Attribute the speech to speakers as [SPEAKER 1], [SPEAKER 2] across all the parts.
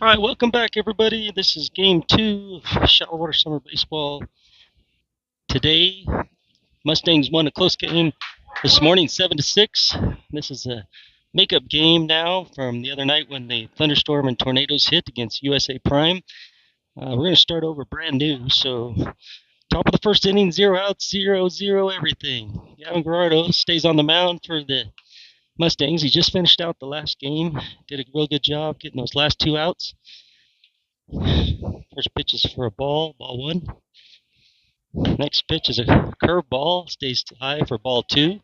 [SPEAKER 1] All right, welcome back, everybody. This is game 2 of Shallow Water Summer Baseball. Today, Mustangs won a close game this morning, 7-6. This is a makeup game now from the other night when the thunderstorm and tornadoes hit against USA Prime. We're going to start over brand new. So, top of the first inning, 0 outs, 0-0 everything. Gavin Gerardo stays on the mound for the Mustangs. He just finished out the last game. Did a real good job getting those last 2 outs. First pitch is for a ball 1. Next pitch is a curveball, stays high for ball 2.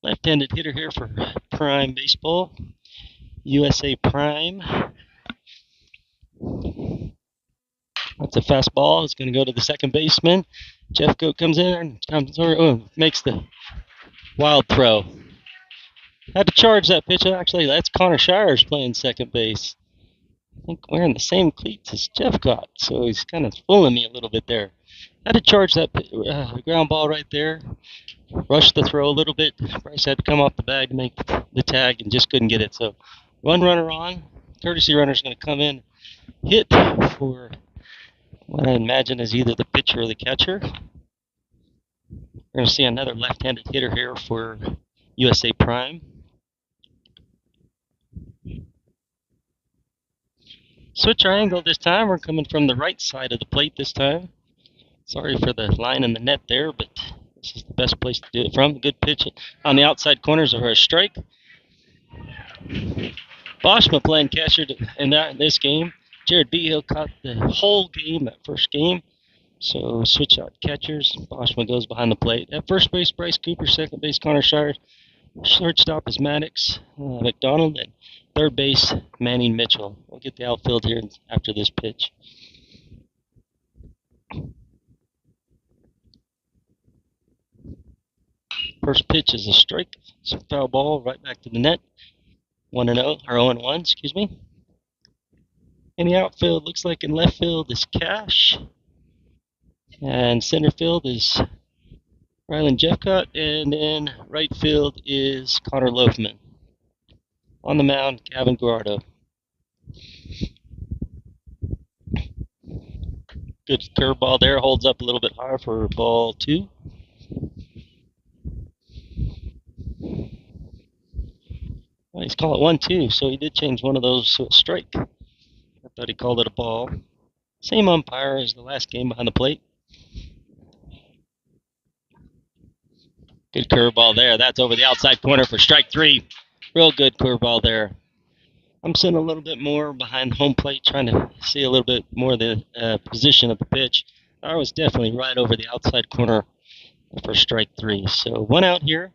[SPEAKER 1] Left-handed hitter here for Prime Baseball, USA Prime. That's a fastball. It's going to go to the second baseman. Jeff Goat comes in and makes the wild throw. Had to charge that pitch. Actually, that's Connor Shires playing second base. I think wearing the same cleats as Jeff got, so he's kind of fooling me a little bit there. Had to charge that ground ball right there. Rushed the throw a little bit. Bryce had to come off the bag to make the tag and just couldn't get it. So one runner on. Courtesy runner is going to come in, hit for what I imagine is either the pitcher or the catcher. We're going to see another left-handed hitter here for USA Prime. Switch our angle this time. We're coming from the right side of the plate this time. Sorry for the line in the net there, but this is the best place to do it from. Good pitch on the outside corners of a strike. Boschma playing catcher in this game. Jared Behill caught the whole game, that first game. So switch out catchers. Boschma goes behind the plate. At first base, Bryce Cooper. Second base, Connor Shires. Shortstop is Maddox McDonald. And third base, Manning Mitchell. We'll get the outfield here after this pitch. First pitch is a strike. It's a foul ball right back to the net. 1-0, or 0-1, excuse me. In the outfield, looks like in left field is Cash. And center field is Rylan Jeffcott. And in right field is Connor Loafman. On the mound, Gavin Gerardo. Good curveball there. Holds up a little bit higher for ball 2. Well, he's calling it 1-2, so he did change one of those to a strike. I thought he called it a ball. Same umpire as the last game behind the plate. Good curveball there. That's over the outside corner for strike 3. Real good curveball there. I'm sitting a little bit more behind home plate, trying to see a little bit more of the position of the pitch. I was definitely right over the outside corner for strike 3. So 1 out here.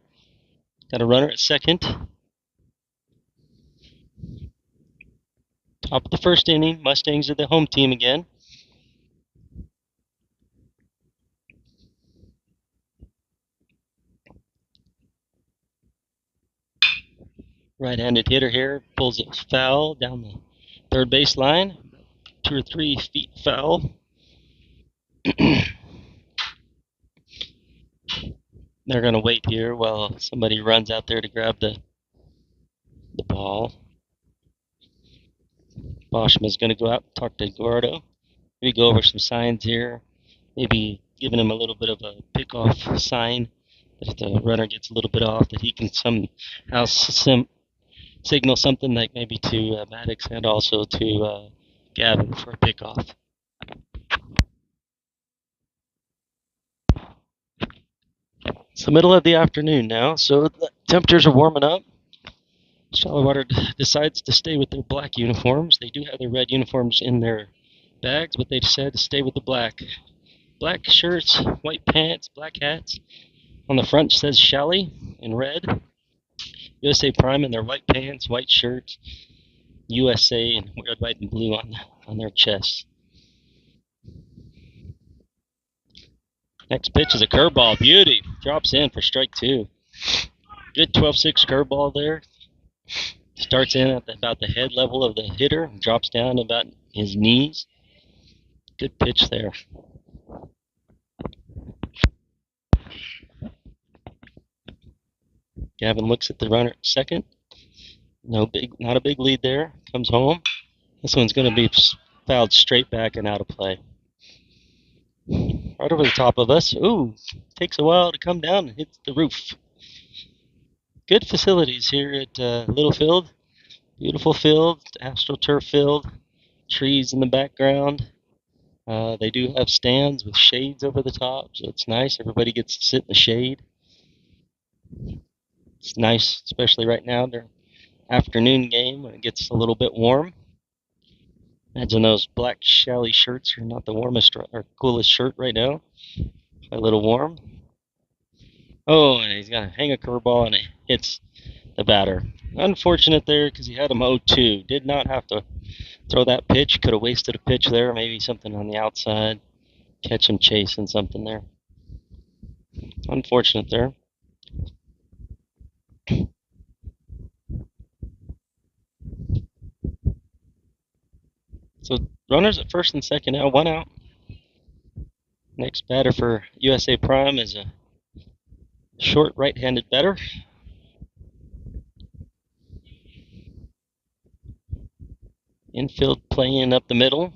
[SPEAKER 1] Got a runner at second. Top of the first inning. Mustangs are the home team again. Right-handed hitter here pulls it foul down the third base line. 2 or 3 feet foul. They're going to wait here while somebody runs out there to grab the ball. Boschman's going to go out and talk to Gordo. Maybe go over some signs here. Maybe giving him a little bit of a pick-off sign. That if the runner gets a little bit off, that he can somehow signal something like maybe to Maddox and also to Gavin for a pickoff. It's the middle of the afternoon now, so the temperatures are warming up. Shallow Water decides to stay with their black uniforms. They do have their red uniforms in their bags, but they decided to stay with the black. Black shirts, white pants, black hats. On the front says Shally in red. USA Prime in their white pants, white shirts. USA in red, white, and blue on their chests. Next pitch is a curveball. Beauty. Drops in for strike 2. Good 12-6 curveball there. Starts in at about the head level of the hitter and drops down about his knees. Good pitch there. Gavin looks at the runner at second. Not a big lead there. Comes home. This one's going to be fouled straight back and out of play. Right over the top of us. Ooh, takes a while to come down and hits the roof. Good facilities here at Littlefield. Beautiful field, AstroTurf field, trees in the background. They do have stands with shades over the top, so it's nice. Everybody gets to sit in the shade. It's nice, especially right now during afternoon game when it gets a little bit warm. Imagine those black chalet shirts are not the warmest or coolest shirt right now. A little warm. Oh, and he's going to hang a curveball and it hits the batter. Unfortunate there because he had him 0-2. Did not have to throw that pitch. Could have wasted a pitch there. Maybe something on the outside. Catch him chasing something there. Unfortunate there. So runners at first and second now. 1 out. Next batter for USA Prime is a short right-handed batter. Infield playing up the middle.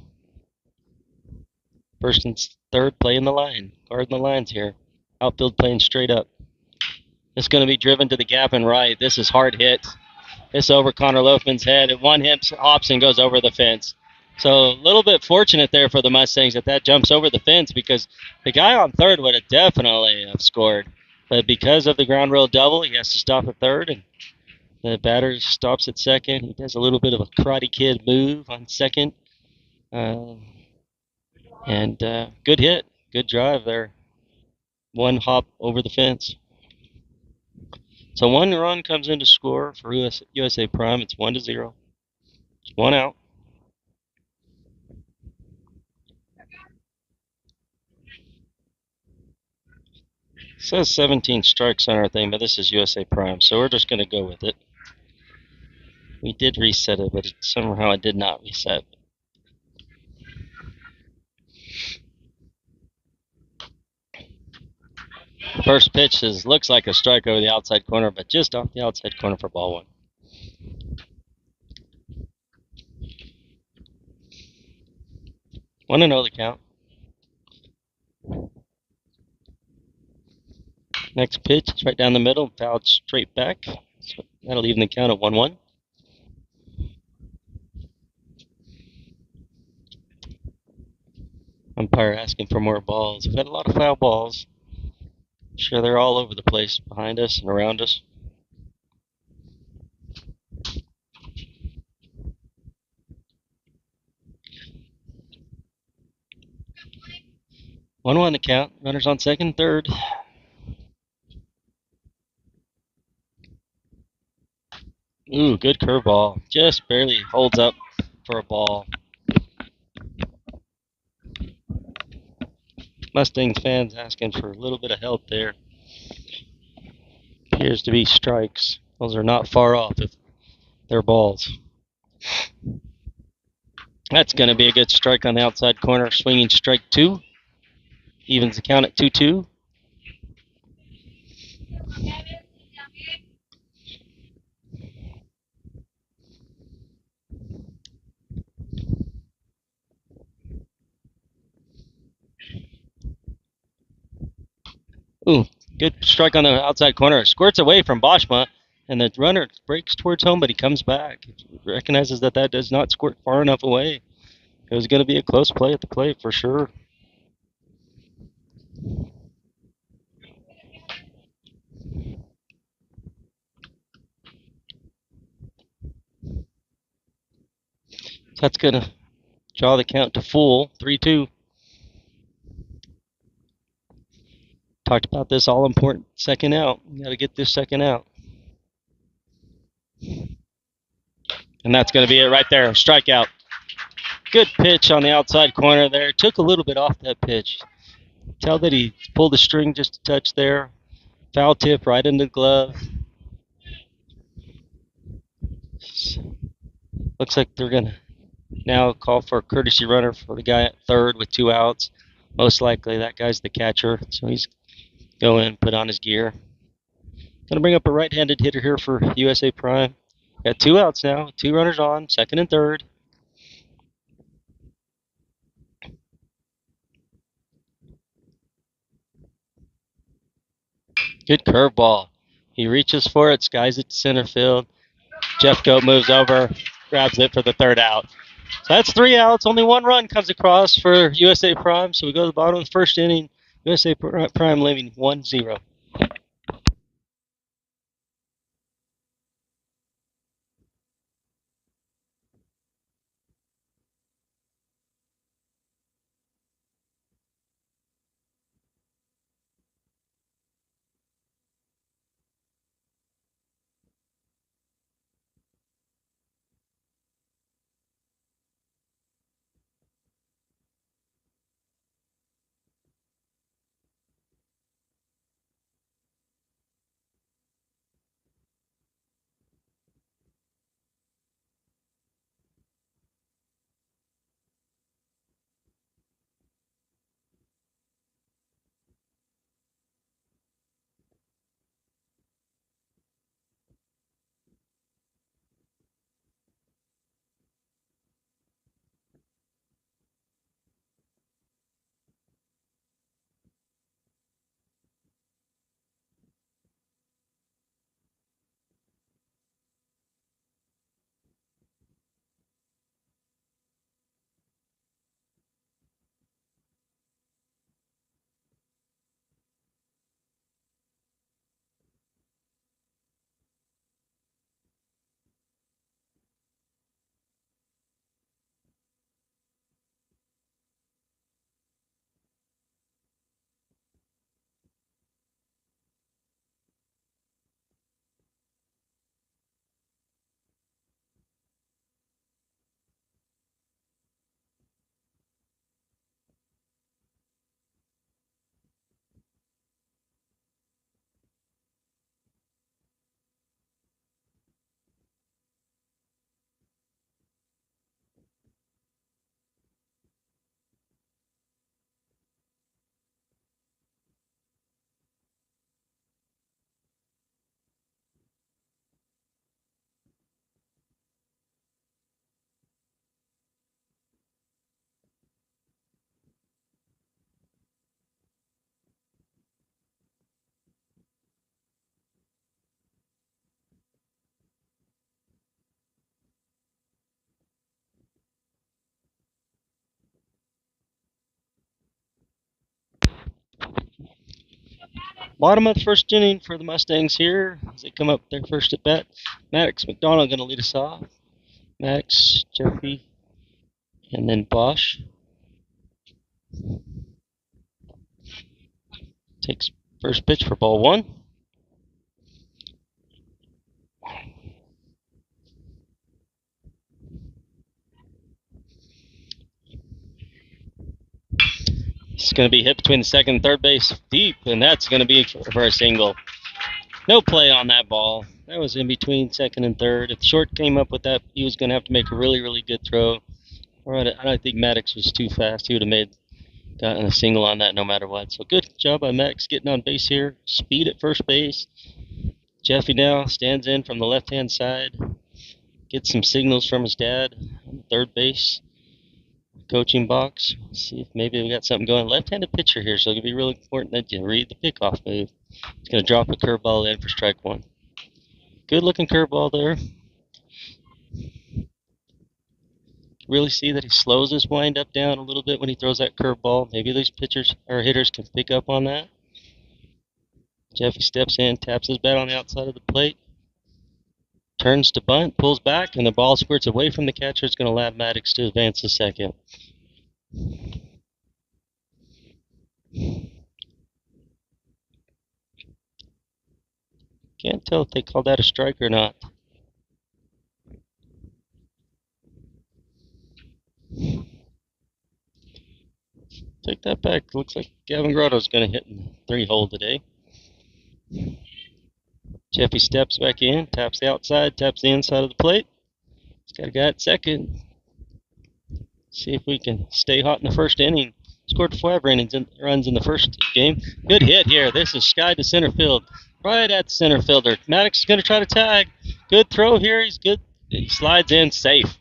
[SPEAKER 1] First and third playing the line. Guarding the lines here. Outfield playing straight up. It's going to be driven to the gap and right. This is hard hit. This over Connor Loafman's head. And one hip hops and goes over the fence. So a little bit fortunate there for the Mustangs that jumps over the fence because the guy on third would have definitely have scored. But because of the ground rule double, he has to stop at third. And the batter stops at second. He does a little bit of a Karate Kid move on second. Good hit. Good drive there. One hop over the fence. So 1 run comes in to score for USA Prime. It's 1-0. 1 out. It says 17 strikes on our thing, but this is USA Prime, so we're just going to go with it. We did reset it, but somehow it did not reset. First pitch looks like a strike over the outside corner, but just off the outside corner for ball 1. Want to know the count. Next pitch is right down the middle, fouled straight back. So that'll even the count at 1-1. Umpire asking for more balls. We've had a lot of foul balls. I'm sure they're all over the place behind us and around us. 1-1 the count. Runners on second, third. Ooh, good curveball. Just barely holds up for a ball. Mustangs fans asking for a little bit of help there. Appears to be strikes. Those are not far off if they're balls. That's going to be a good strike on the outside corner. Swinging strike 2. Evens the count at 2-2. Ooh, good strike on the outside corner. Squirts away from Boschma, and the runner breaks towards home, but he comes back. He recognizes that does not squirt far enough away. It was going to be a close play at the plate for sure. That's going to draw the count to full, 3-2. Talked about this all-important second out. You got to get this second out. And that's going to be it right there, strikeout. Good pitch on the outside corner there. Took a little bit off that pitch. Tell that he pulled the string just a touch there. Foul tip right into the glove. Looks like they're going to now call for a courtesy runner for the guy at third with 2 outs. Most likely that guy's the catcher, so he's going and put on his gear. Going to bring up a right-handed hitter here for USA Prime. Got 2 outs now, 2 runners on, second and third. Good curveball. He reaches for it, skies it to center field. Jeff Goat moves over, grabs it for the third out. So that's 3 outs. Only 1 run comes across for USA Prime. So we go to the bottom of the first inning. USA Prime leaving 1-0. Bottom of the first inning for the Mustangs here as they come up their first at bat. Maddox McDonald going to lead us off. Maddox, Jeffy, and then Bosch. Takes first pitch for ball 1. It's going to be hit between the second and third base deep, and that's going to be for a single. No play on that ball. That was in between second and third. If Short came up with that, he was going to have to make a really, really good throw. I don't think Maddox was too fast. He would have gotten a single on that no matter what. So good job by Maddox getting on base here. Speed at first base. Jeffy now stands in from the left-hand side. Gets some signals from his dad on third base. Coaching box. See if maybe we got something going. Left-handed pitcher here, so it's going to be really important that you read the pickoff move. He's going to drop a curveball in for strike 1. Good-looking curveball there. Really see that he slows his wind-up down a little bit when he throws that curveball. Maybe these pitchers or hitters can pick up on that. Jeffy steps in, taps his bat on the outside of the plate. Turns to bunt, pulls back, and the ball squirts away from the catcher. It's going to allow Maddox to advance to second. Can't tell if they called that a strike or not. Take that back. Looks like Gavin Grotto's going to hit in 3-hole today. Jeffy steps back in, taps the outside, taps the inside of the plate. He's got a guy at second. See if we can stay hot in the first inning. Scored 5 runs in the first game. Good hit here. This is sky to center field. Right at the center fielder. Maddox is going to try to tag. Good throw here. He's good. He slides in safe.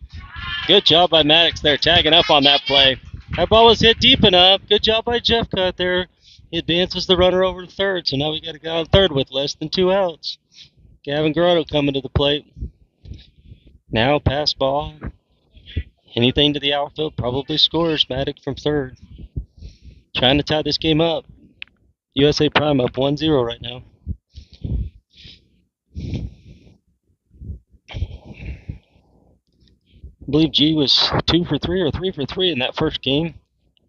[SPEAKER 1] Good job by Maddox there, tagging up on that play. That ball was hit deep enough. Good job by Jeff Cut there. He advances the runner over to third, so now we got a guy on third with less than 2 outs. Gavin Grotto coming to the plate. Now pass ball. Anything to the outfield probably scores. Maddox from third. Trying to tie this game up. USA Prime up 1-0 right now. I believe G was 2 for 3 or 3 for 3 in that first game.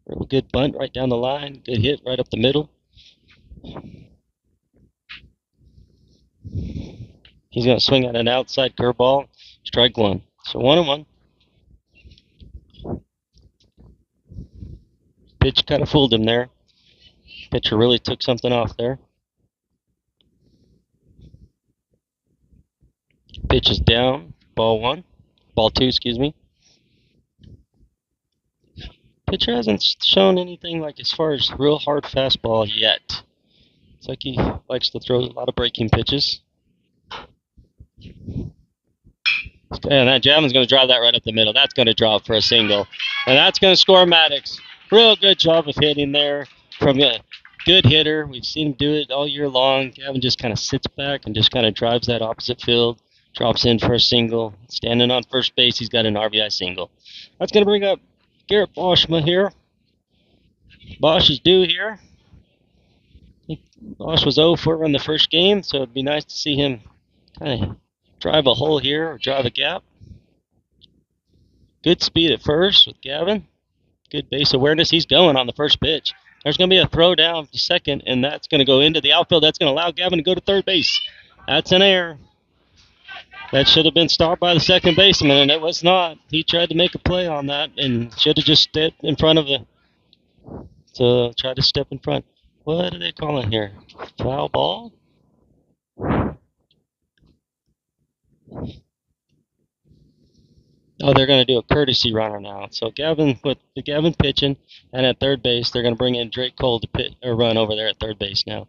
[SPEAKER 1] Real good bunt right down the line. Good hit right up the middle. He's going to swing at an outside curveball. Strike one. So 1-1. Pitch kind of fooled him there. Pitcher really took something off there. Pitch is down. Ball two, excuse me. Pitcher hasn't shown anything like as far as real hard fastball yet. It's like he likes to throw a lot of breaking pitches. And that Javin's going to drive that right up the middle. That's going to drop for a single. And that's going to score Maddox. Real good job of hitting there from a good hitter. We've seen him do it all year long. Gavin just kind of sits back and just kind of drives that opposite field. Drops in for a single. Standing on first base, he's got an RBI single. That's going to bring up Garrett Boschma here. Bosch is due here. Bosch was 0 for in the first game, so it'd be nice to see him kind of drive a hole here or drive a gap. Good speed at first with Gavin. Good base awareness. He's going on the first pitch. There's going to be a throw down to second, and that's going to go into the outfield. That's going to allow Gavin to go to third base. That's an error. That should have been stopped by the second baseman, and it was not. He tried to make a play on that and should have just stepped in front of try to step in front. What are they calling here? Foul ball? Oh, they're going to do a courtesy runner now. So Gavin pitching, and at third base, they're going to bring in Drake Cole to run over there at third base now.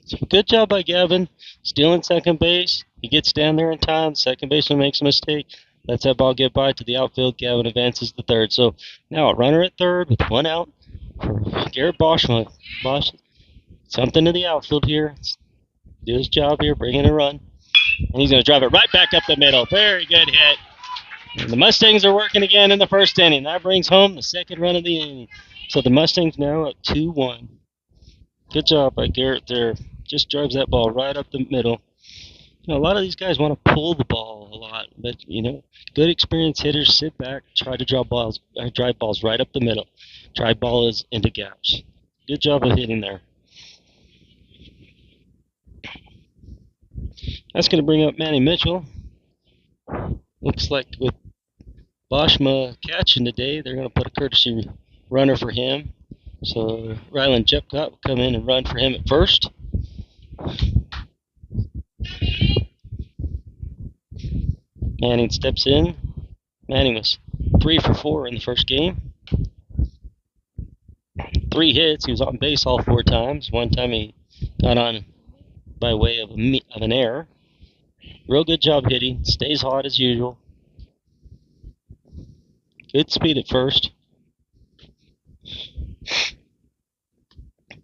[SPEAKER 1] So good job by Gavin, stealing second base. He gets down there in time. Second baseman makes a mistake. Lets that ball get by to the outfield. Gavin advances to third. So now a runner at third with 1 out for Garrett Boschma. Bosch, something to the outfield here. Do his job here, bring in a run. And he's going to drive it right back up the middle. Very good hit. And the Mustangs are working again in the first inning. That brings home the second run of the inning. So the Mustangs now at 2-1. Good job by Garrett there. Just drives that ball right up the middle. You know, a lot of these guys want to pull the ball a lot, but good experienced hitters sit back, try to drive balls right up the middle. Drive balls into gaps. Good job of hitting there. That's going to bring up Manny Mitchell. Looks like with Boschma catching today, they're going to put a courtesy runner for him. So Ryland Jepcott will come in and run for him at first. Manning steps in. Manning was 3 for 4 in the first game. 3 hits. He was on base all 4 times. One time he got on by way of an error. Real good job hitting. Stays hot as usual. Good speed at first.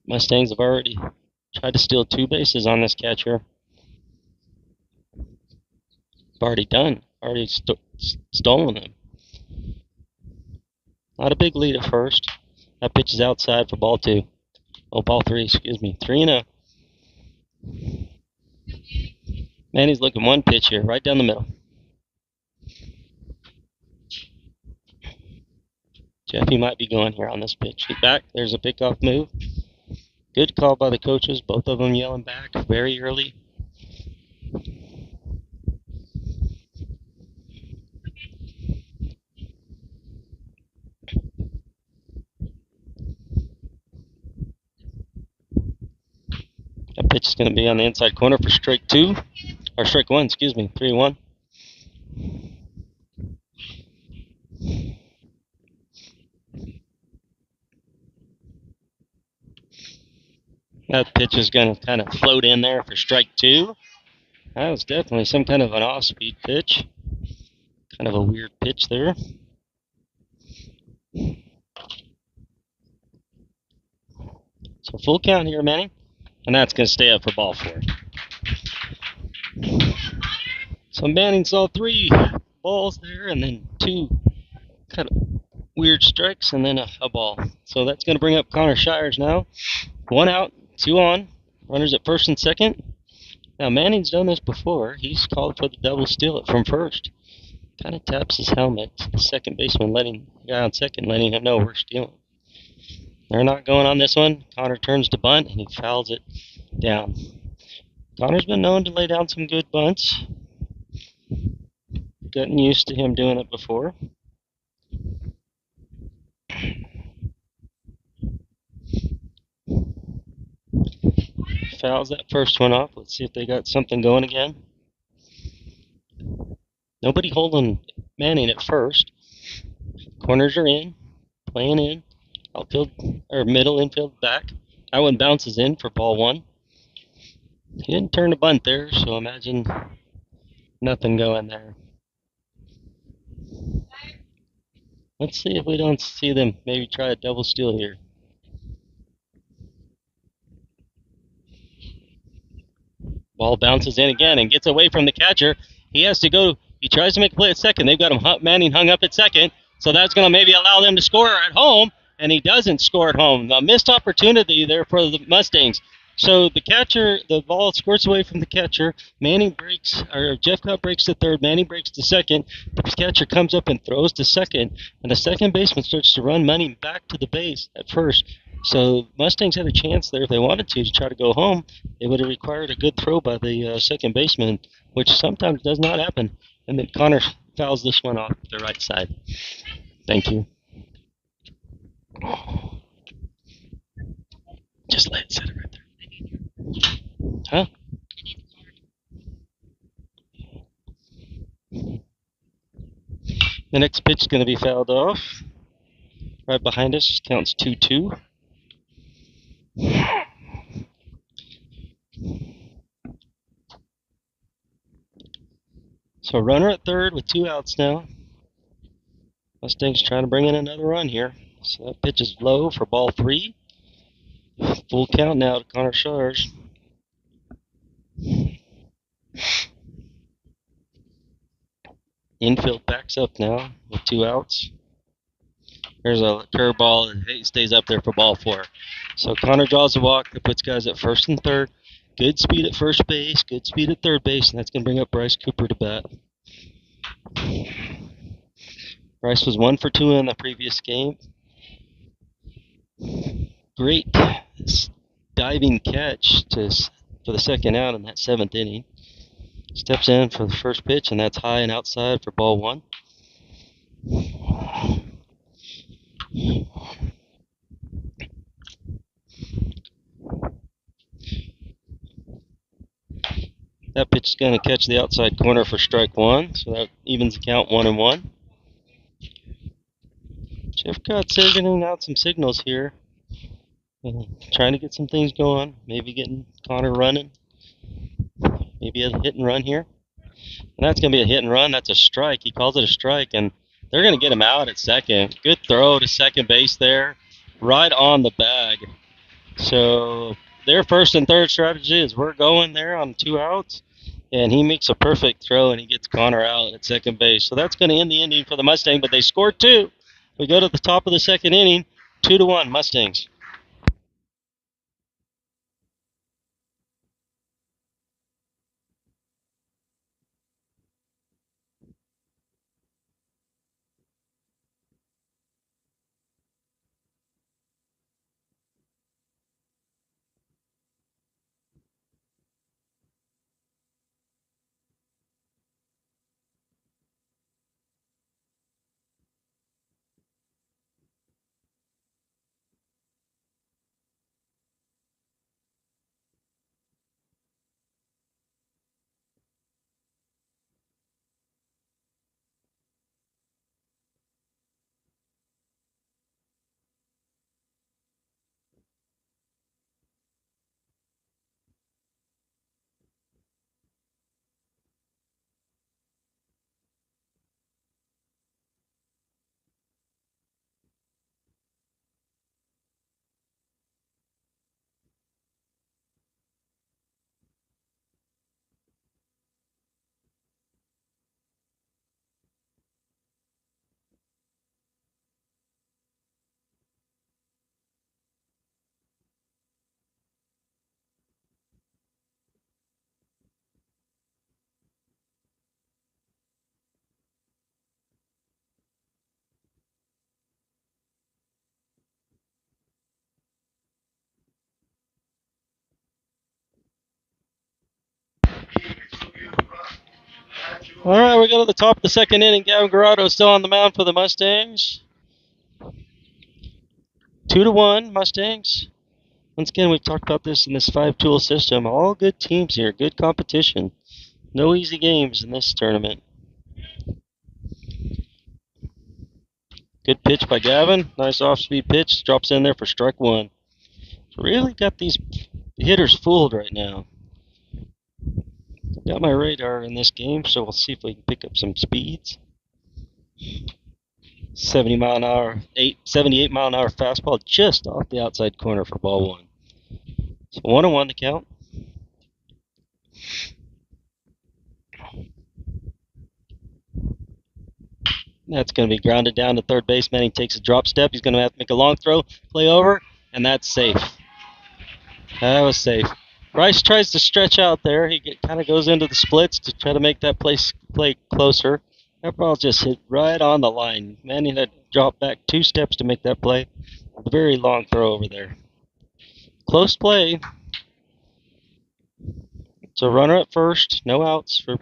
[SPEAKER 1] Mustangs have already tried to steal 2 bases on this catcher. Already stolen them. Not a big lead at first. That pitch is outside for ball 2. Oh, ball 3, excuse me. 3-0. Manny's looking one pitch here, right down the middle. Jeffy might be going here on this pitch. Get back. There's a pickoff move. Good call by the coaches. Both of them yelling back very early. That pitch is going to be on the inside corner for strike 2. Or strike 1, excuse me. 3-1. That pitch is going to kind of float in there for strike 2. That was definitely some kind of an off-speed pitch. Kind of a weird pitch there. A full count here, Manning. And that's going to stay up for ball 4. So Manning saw 3 balls there and then 2 kind of weird strikes and then a ball. So that's going to bring up Connor Shires now. 1 out, 2 on. Runners at first and second. Now Manning's done this before. He's called for the double steal it from first. Kind of taps his helmet. The second baseman letting the guy on second, letting him know we're stealing. They're not going on this one. Connor turns to bunt and he fouls it down. Connor's been known to lay down some good bunts. Gotten used to him doing it before. Fouls that first one off. Let's see if they got something going again. Nobody holding Manning at first. Corners are in, playing in. Outfield or middle infield back. That one bounces in for ball 1. He didn't turn a bunt there, so imagine nothing going there. Let's see if we don't see them maybe try a double steal here. Ball bounces in again and gets away from the catcher. He has to go. He tries to make a play at second. They've got him Manning hung up at second, so that's going to maybe allow them to score at home, and he doesn't score at home. A missed opportunity there for the Mustangs. So the catcher, the ball squirts away from the catcher. Manning breaks, or Jeffcott breaks to third. Manning breaks to second. The catcher comes up and throws to second, and the second baseman starts to run Manning back to the base at first. So Mustangs had a chance there if they wanted to try to go home. It would have required a good throw by the second baseman, which sometimes does not happen. And then Connor fouls this one off the right side. Thank you. Just let it sit right there. Huh? The next pitch is going to be fouled off. Right behind us, counts 2-2. So runner at third with 2 outs now. Mustangs trying to bring in another run here. So that pitch is low for ball 3. Full count now to Connor Shires. Infield backs up now with 2 outs. There's a curveball and it stays up there for ball 4. So Connor draws a walk that puts guys at first and third. Good speed at first base, good speed at third base, and that's going to bring up Bryce Cooper to bat. Bryce was 1 for 2 in the previous game. Great diving catch for the second out in that 7th inning. Steps in for the first pitch, and that's high and outside for ball 1. That pitch is going to catch the outside corner for strike 1, so that evens the count 1-1. Jeffcott's getting out some signals here. Trying to get some things going, maybe getting Connor running. Maybe a hit and run here. And that's going to be a hit and run. That's a strike. He calls it a strike, and they're going to get him out at second. Good throw to second base there, right on the bag. So their first and third strategy is we're going there on 2 outs, and he makes a perfect throw, and he gets Connor out at second base. So that's going to end the inning for the Mustang, but they scored 2. We go to the top of the second inning, 2-1 Mustangs. All right, we go to the top of the second inning. Gavin Garado still on the mound for the Mustangs. 2-1 Mustangs. Once again, we've talked about this in this 5-tool system. All good teams here, good competition. No easy games in this tournament. Good pitch by Gavin. Nice off-speed pitch. Drops in there for strike one. Really got these hitters fooled right now. Got my radar in this game, so we'll see if we can pick up some speeds. 78 mile an hour fastball just off the outside corner for ball one. So 1-1 to count. That's going to be grounded down to third base. Manning takes a drop step. He's going to have to make a long throw, play over, and that's safe. That was safe. Rice tries to stretch out there. He kind of goes into the splits to try to make that play closer. That ball just hit right on the line. Manning had to drop back 2 steps to make that play. A very long throw over there. Close play. So runner at first, no outs for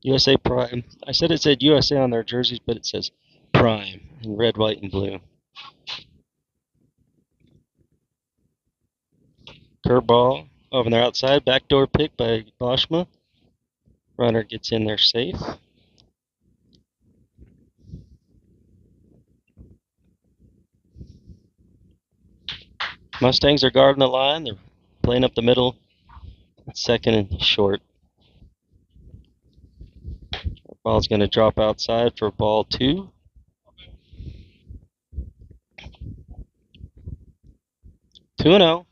[SPEAKER 1] USA Prime. I said it said USA on their jerseys, but it says Prime in red, white, and blue. Curveball over there outside. Backdoor pick by Boschma. Runner gets in there safe. Mustangs are guarding the line. They're playing up the middle. Second and short. Ball's going to drop outside for ball 2. 2-0.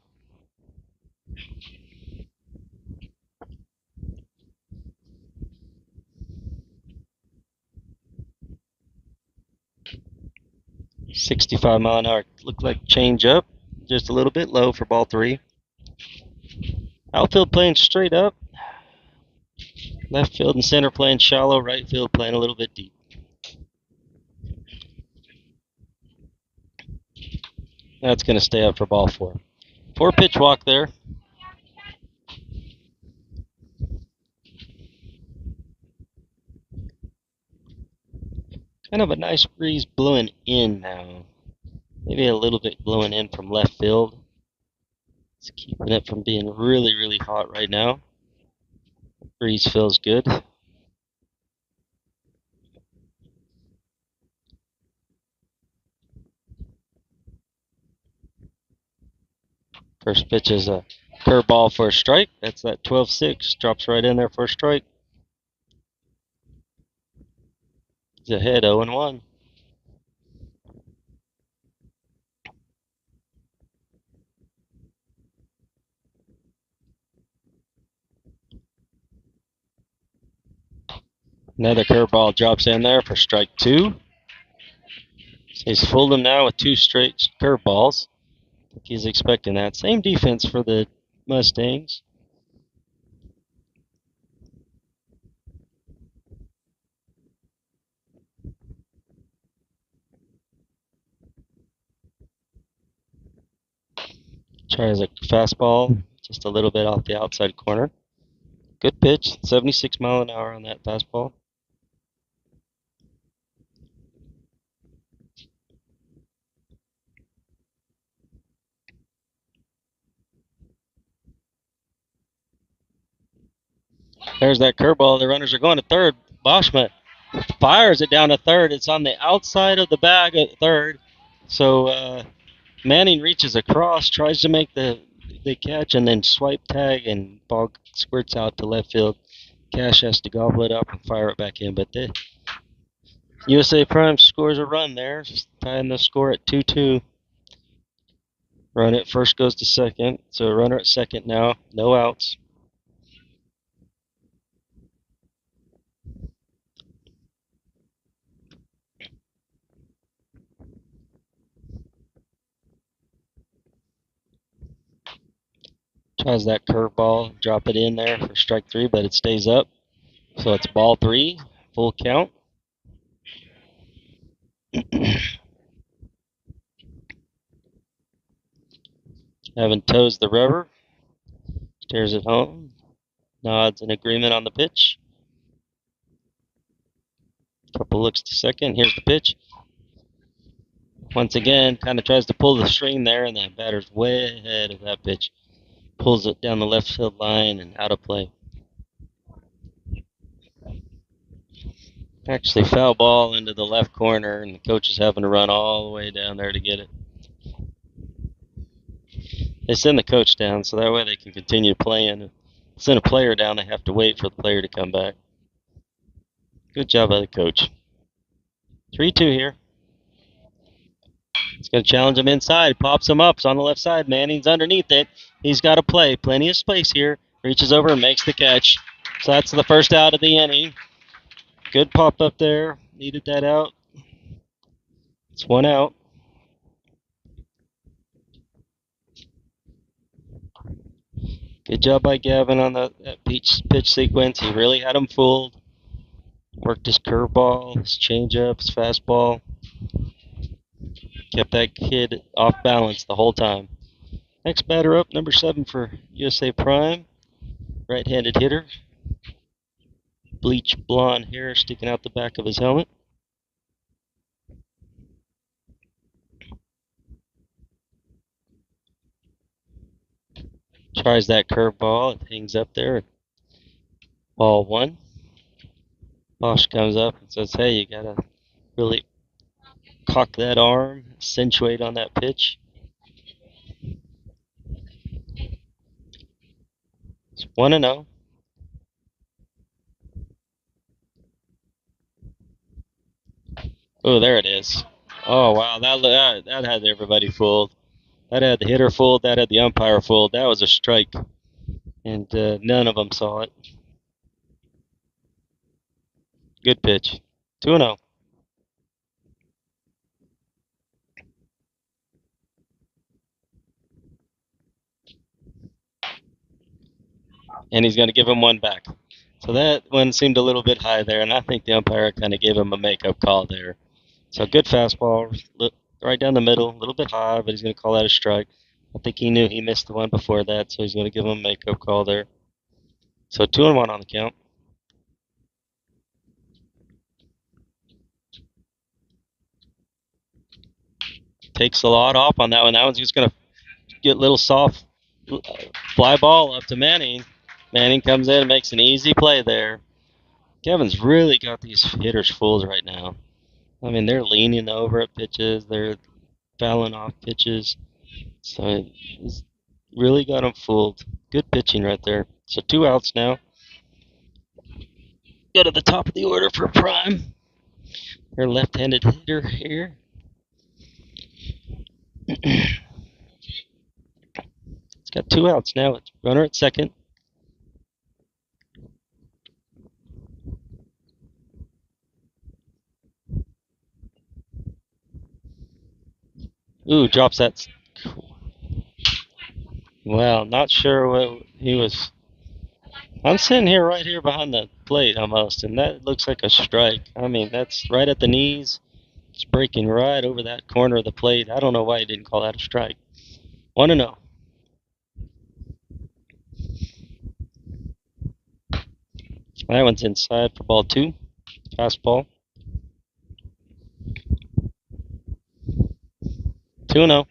[SPEAKER 1] .65 mile an hour. Looked like change up. Just a little bit low for ball 3. Outfield playing straight up. Left field and center playing shallow. Right field playing a little bit deep. That's going to stay up for ball 4. 4-pitch walk there. Kind of a nice breeze blowing in now. Maybe a little bit blowing in from left field. It's keeping it from being really, really hot right now. Breeze feels good. First pitch is a curveball for a strike. That's that 12-6. Drops right in there for a strike. He's ahead 0-1. Another curveball drops in there for strike 2. So he's fooled him now with 2 straight curveballs. I think he's expecting that. Same defense for the Mustangs. Tries a fastball just a little bit off the outside corner. Good pitch, 76 mile an hour on that fastball. There's that curveball. The runners are going to third. Boschma fires it down to third. It's on the outside of the bag at third. So Manning reaches across, tries to make the catch, and then swipe tag, and ball squirts out to left field. Cash has to gobble it up and fire it back in. But the USA Prime scores a run there, tying the score at 2-2. Run at first goes to second, so a runner at second now, no outs. Tries that curveball, drop it in there for strike 3, but it stays up. So it's ball 3, full count. Evan toes the rubber, stares at home, nods in agreement on the pitch. Couple looks to second. Here's the pitch. Once again, kind of tries to pull the string there, and that batter's way ahead of that pitch. Pulls it down the left field line and out of play. Actually, foul ball into the left corner, and the coach is having to run all the way down there to get it. They send the coach down so that way they can continue playing. If they send a player down, they have to wait for the player to come back. Good job by the coach. 3-2 here. He's going to challenge him inside. Pops him up. It's on the left side. Manning's underneath it. He's got to play. Plenty of space here. Reaches over and makes the catch. So that's the first out of the inning. Good pop up there. Needed that out. It's one out. Good job by Gavin on that pitch sequence. He really had him fooled. Worked his curveball, his changeup, his fastball. Kept that kid off balance the whole time. Next batter up, number 7 for USA Prime. Right-handed hitter. Bleach blonde hair sticking out the back of his helmet. Tries that curveball. It hangs up there. Ball 1. Bosch comes up and says, hey, you got to really cock that arm, accentuate on that pitch. It's 1-0. Oh, there it is. Oh, wow, that had everybody fooled. That had the hitter fooled. That had the umpire fooled. That was a strike, and none of them saw it. Good pitch. 2-0. And he's going to give him one back. So that one seemed a little bit high there, and I think the umpire kind of gave him a makeup call there. So good fastball, right down the middle, a little bit high, but he's going to call that a strike. I think he knew he missed the one before that, so he's going to give him a makeup call there. So 2-1 on the count. Takes a lot off on that one. That one's just going to get a little soft fly ball up to Manning. Manning comes in and makes an easy play there. Kevin's really got these hitters fooled right now. I mean, they're leaning over at pitches. They're fouling off pitches. So he's really got them fooled. Good pitching right there. So 2 outs now. Go to the top of the order for Prime. Their left-handed hitter here. It's got 2 outs now. It's runner at second. Ooh, drops that. Well, not sure what he was. I'm sitting here right here behind the plate almost, and that looks like a strike. I mean, that's right at the knees. It's breaking right over that corner of the plate. I don't know why he didn't call that a strike. 1-0. That one's inside for ball 2. Fastball. 2-0.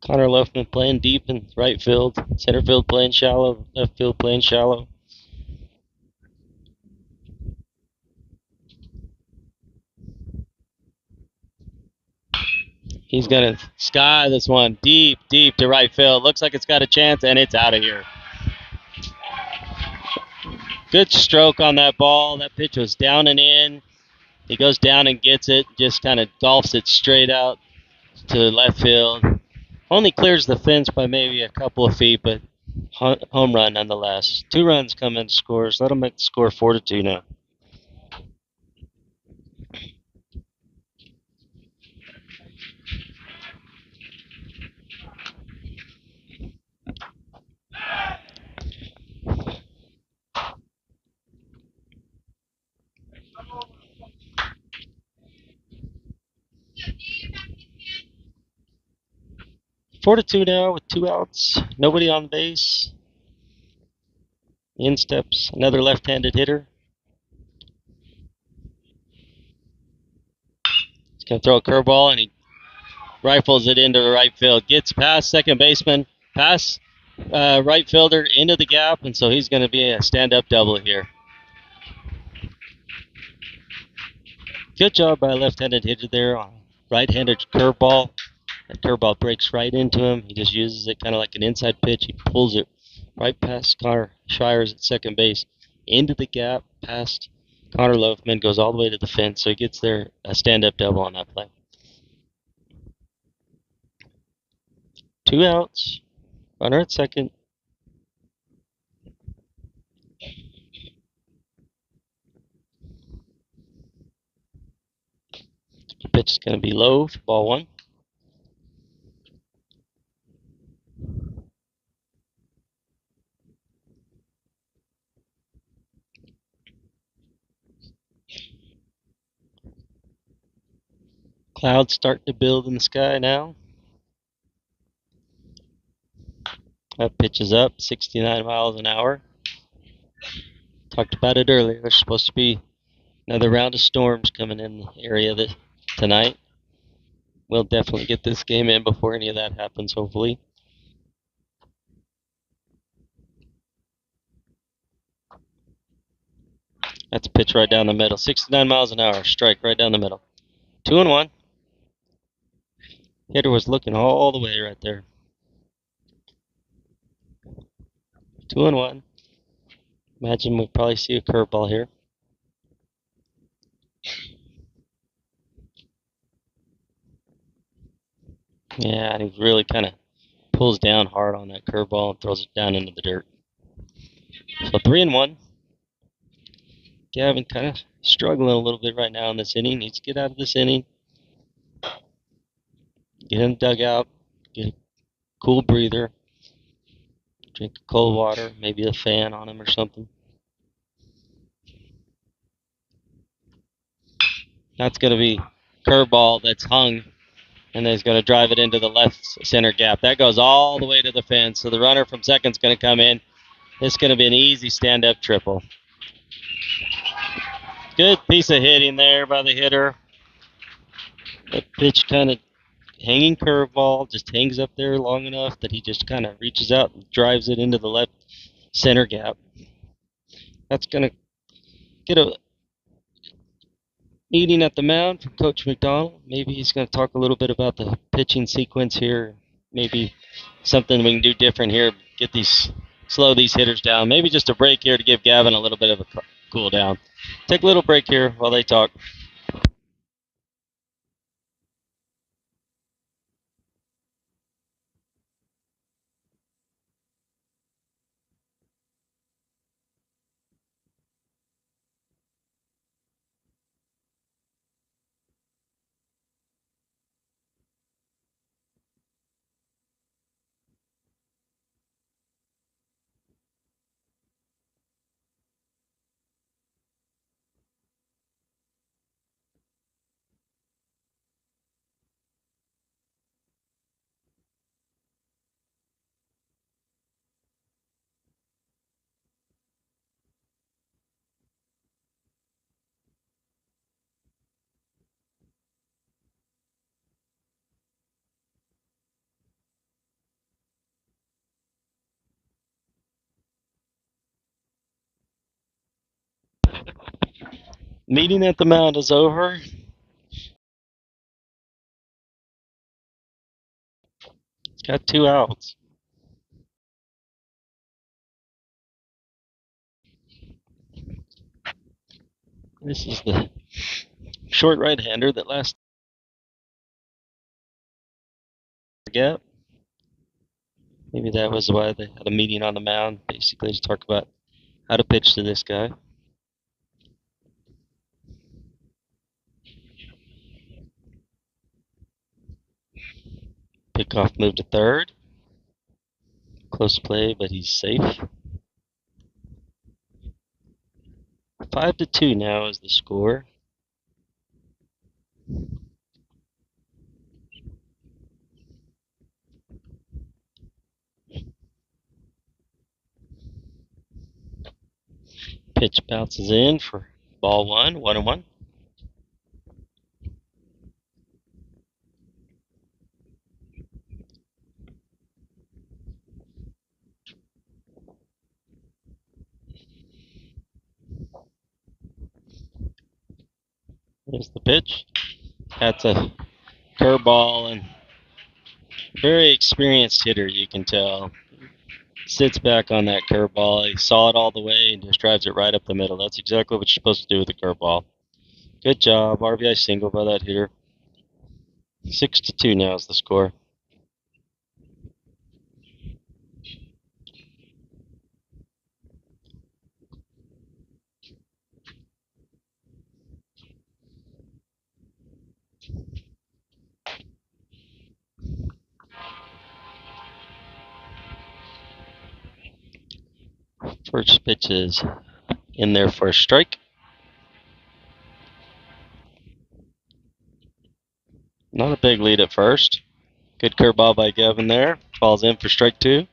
[SPEAKER 1] Connor Loafman playing deep in right field. Center field playing shallow. Left field playing shallow. He's going to sky this one deep, deep to right field. Looks like it's got a chance, and it's out of here. Good stroke on that ball. That pitch was down and in. He goes down and gets it, just kind of golfs it straight out to left field. Only clears the fence by maybe a couple of feet, but home run nonetheless. 2 runs come in to score, so that'll make the score 4-2 now. Four to two now with 2 outs. Nobody on base. In steps another left-handed hitter. Gonna throw a curveball, and he rifles it into the right field. Gets past second baseman, past right fielder into the gap, and so he's going to be a stand-up double here. Good job by a left-handed hitter there on right-handed curveball. That curveball breaks right into him. He just uses it kind of like an inside pitch. He pulls it right past Connor Shires at second base, into the gap, past Connor Loafman, goes all the way to the fence, so he gets there a stand-up double on that play. 2 outs. Runner at second. The pitch is going to be low for ball 1. Clouds starting to build in the sky now. That pitch is up, 69 miles an hour. Talked about it earlier. There's supposed to be another round of storms coming in the area tonight. We'll definitely get this game in before any of that happens, hopefully. That's a pitch right down the middle. 69 miles an hour. Strike right down the middle. 2-1. Hitter was looking all the way right there. 2-1. Imagine we'll probably see a curveball here. Yeah, and he really kind of pulls down hard on that curveball and throws it down into the dirt. So 3-1. Gavin kind of struggling a little bit right now in this inning. Needs to get out of this inning. Get in the dugout. Get a cool breather. Drink cold water. Maybe a fan on him or something. That's going to be curveball that's hung, and then he's going to drive it into the left center gap. That goes all the way to the fence, so the runner from second's going to come in. This is going to be an easy stand-up triple. Good piece of hitting there by the hitter. That pitch kind of hanging curveball, just hangs up there long enough that he just kind of reaches out and drives it into the left center gap. That's going to get a meeting at the mound from Coach McDonald. Maybe he's going to talk a little bit about the pitching sequence here. Maybe something we can do different here. Slow these hitters down. Maybe just a break here to give Gavin a little bit of a cool down. Take a little break here while they talk. Meeting at the mound is over. It's got 2 outs. This is the short right-hander that last gap. Maybe that was why they had a meeting on the mound, basically to talk about how to pitch to this guy. Pickoff moved to third. Close play, but he's safe. 5-2 now is the score. Pitch bounces in for ball 1, 1-1. Here's the pitch. That's a curveball, and very experienced hitter, you can tell. Sits back on that curveball. He saw it all the way and just drives it right up the middle. That's exactly what you're supposed to do with a curveball. Good job. RBI single by that hitter. 6-2 now is the score. First pitch is in there for a strike. Not a big lead at first. Good curveball by Gavin there. Falls in for strike 2.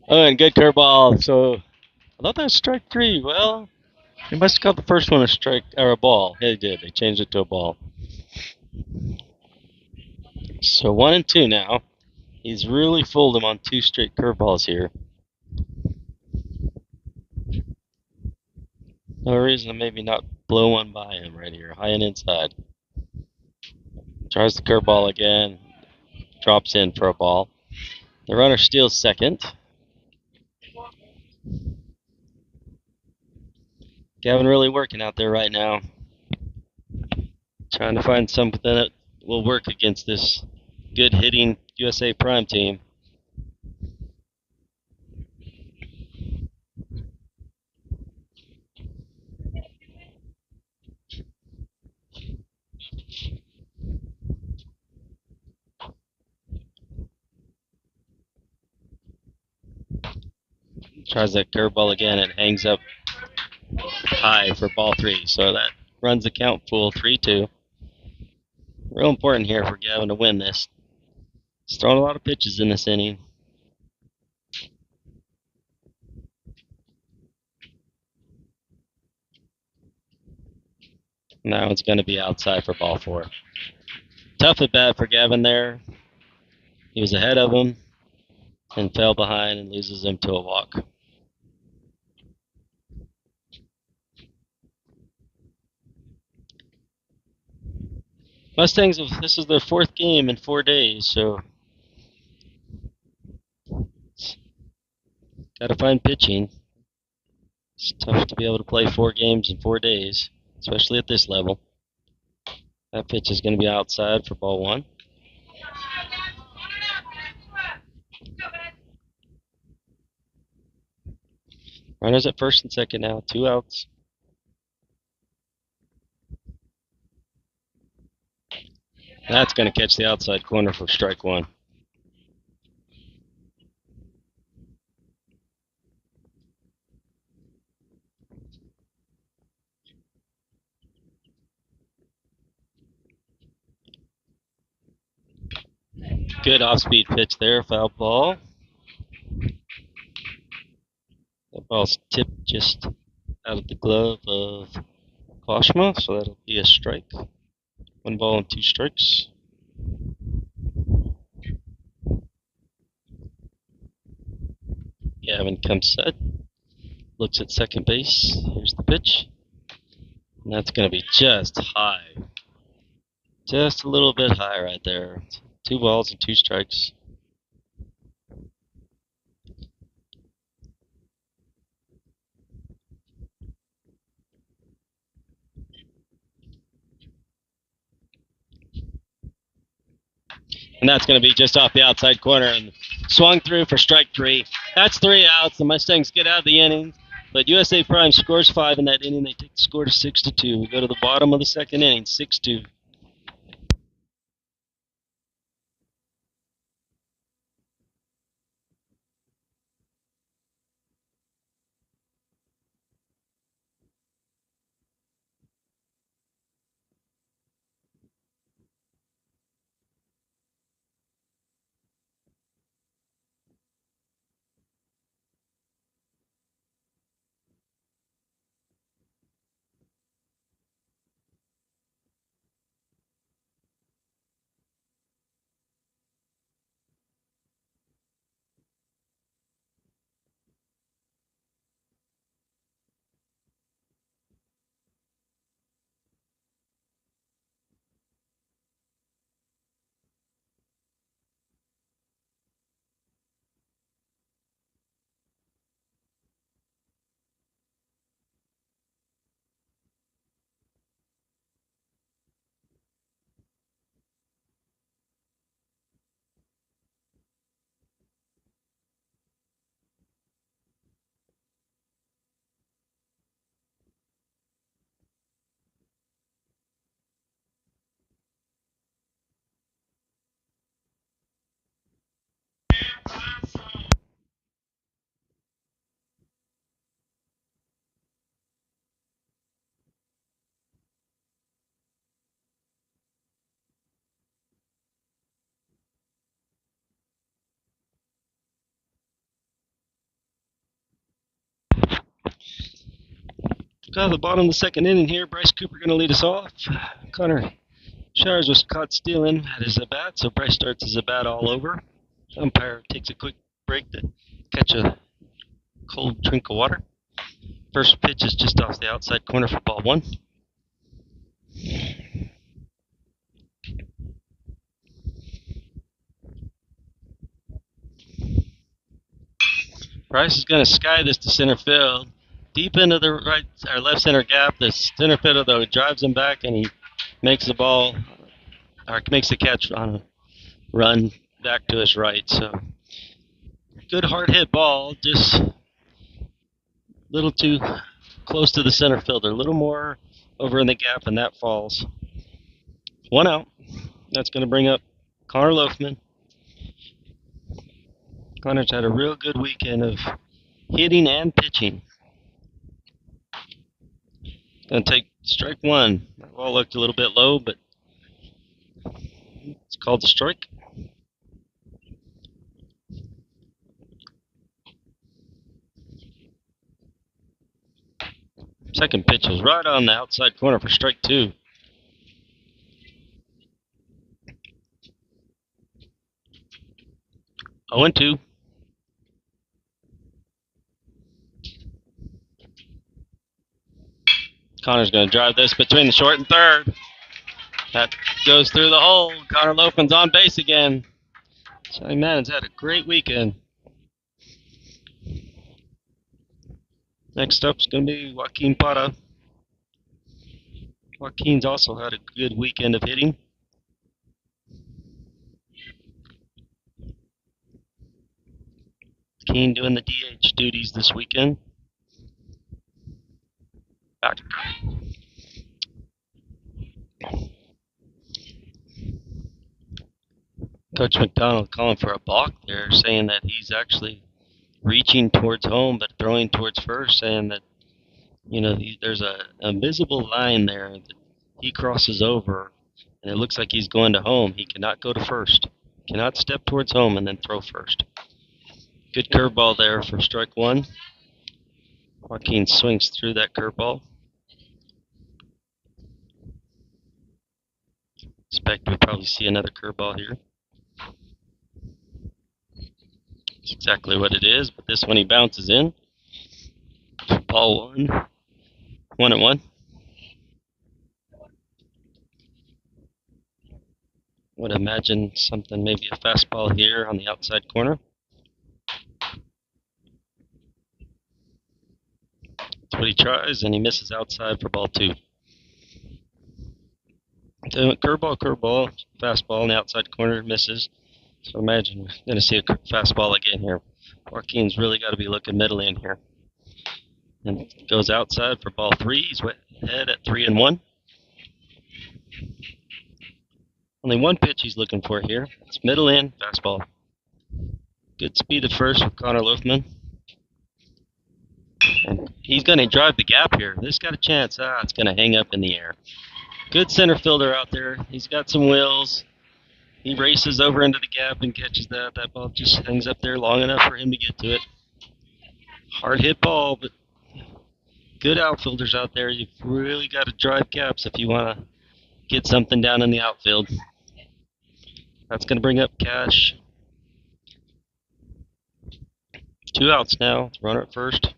[SPEAKER 1] Oh, and good curveball. So I thought that was strike 3. Well, he must have called the first one a strike or a ball. Yeah, he did. They changed it to a ball. So 1-2 now. He's really fooled him on 2 straight curveballs here. No reason to maybe not blow one by him right here, high and inside. Tries the curveball again, drops in for a ball. The runner steals second. Gavin really working out there right now. Trying to find something that will work against this good hitting USA Prime team. Tries that curveball again and hangs up high for ball 3. So that runs the count full 3-2. Real important here for Gavin to win this. He's throwing a lot of pitches in this inning. Now it's going to be outside for ball 4. Tough at bat for Gavin there. He was ahead of him and fell behind and loses him to a walk. Mustangs, this is their 4th game in 4 days, so got to find pitching. It's tough to be able to play 4 games in 4 days, especially at this level. That pitch is going to be outside for ball 1. Runners at first and second now, 2 outs. That's going to catch the outside corner for strike 1. Good off-speed pitch there, foul ball. That ball's tipped just out of the glove of Koshma, so that'll be a strike. 1 ball and 2 strikes. Gavin comes set, looks at second base. Here's the pitch. And that's going to be just high. Just a little bit high right there. 2 balls and 2 strikes. And that's going to be just off the outside corner and swung through for strike 3. That's 3 outs. The Mustangs get out of the inning, but USA Prime scores 5 in that inning. They take the score to 6-2. We go to the bottom of the 2nd inning, 6-2. Got the bottom of the second inning here. Bryce Cooper going to lead us off. Connor Showers was caught stealing at his at-bat, so Bryce starts his at-bat all over. Umpire takes a quick break to catch a cold drink of water. First pitch is just off the outside corner for ball one. Bryce is going to sky this to center field. Deep into the right or left center gap. The center fielder though drives him back and he makes the ball or makes the catch on a run back to his right. So good hard hit ball, just a little too close to the center fielder. A little more over in the gap and that falls. One out. That's going to bring up Connor Loafman. Connor's had a real good weekend of hitting and pitching. Going to take strike one. That ball looked a little bit low, but it's called a strike. Second pitch was right on the outside corner for strike two. Oh and 2. Connor's going to drive this between the short and third. That goes through the hole. Connor Loafman's on base again. Johnny Madden's had a great weekend. Next up is going to be Joaquin Parra. Joaquin's also had a good weekend of hitting. Keen doing the DH duties this weekend. Back. Coach McDonald calling for a balk there, saying that he's actually reaching towards home but throwing towards first, saying that, you know, there's a invisible line there that he crosses over, and it looks like he's going to home. He cannot go to first. Cannot step towards home and then throw first. Good curveball there for strike one. Joaquin swings through that curveball. Expect we'll probably see another curveball here. That's exactly what it is, but this one he bounces in. Ball one. 1-1. Would imagine something, maybe a fastball here on the outside corner. That's what he tries, and he misses outside for ball two. Curveball, fastball on the outside corner, misses. So imagine we're going to see a fastball again here. Joaquin's really got to be looking middle in here. And goes outside for ball three. He's ahead at 3-1. Only one pitch he's looking for here. It's middle in, fastball. Good speed at first with Connor Loafman. And he's going to drive the gap here. This got a chance. It's going to hang up in the air. Good center fielder out there. He's got some wheels. He races over into the gap and catches that. That ball just hangs up there long enough for him to get to it. Hard hit ball, but good outfielders out there. You've really got to drive gaps if you want to get something down in the outfield. That's going to bring up Cash. 2 outs now. Runner at first.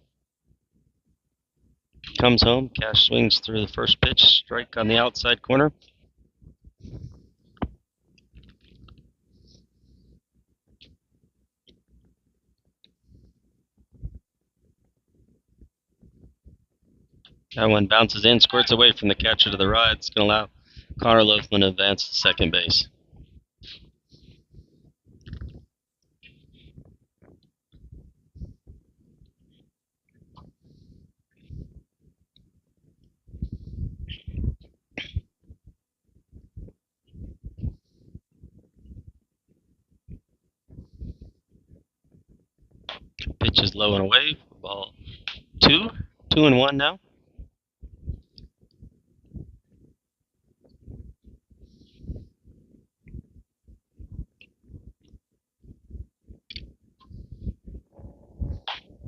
[SPEAKER 1] Comes home. Cash swings through the first pitch. Strike on the outside corner. That one bounces in, squirts away from the catcher to the right. It's going to allow Connor Loafman to advance to second base. Pitch is low and away. Ball 2. 2-1 now.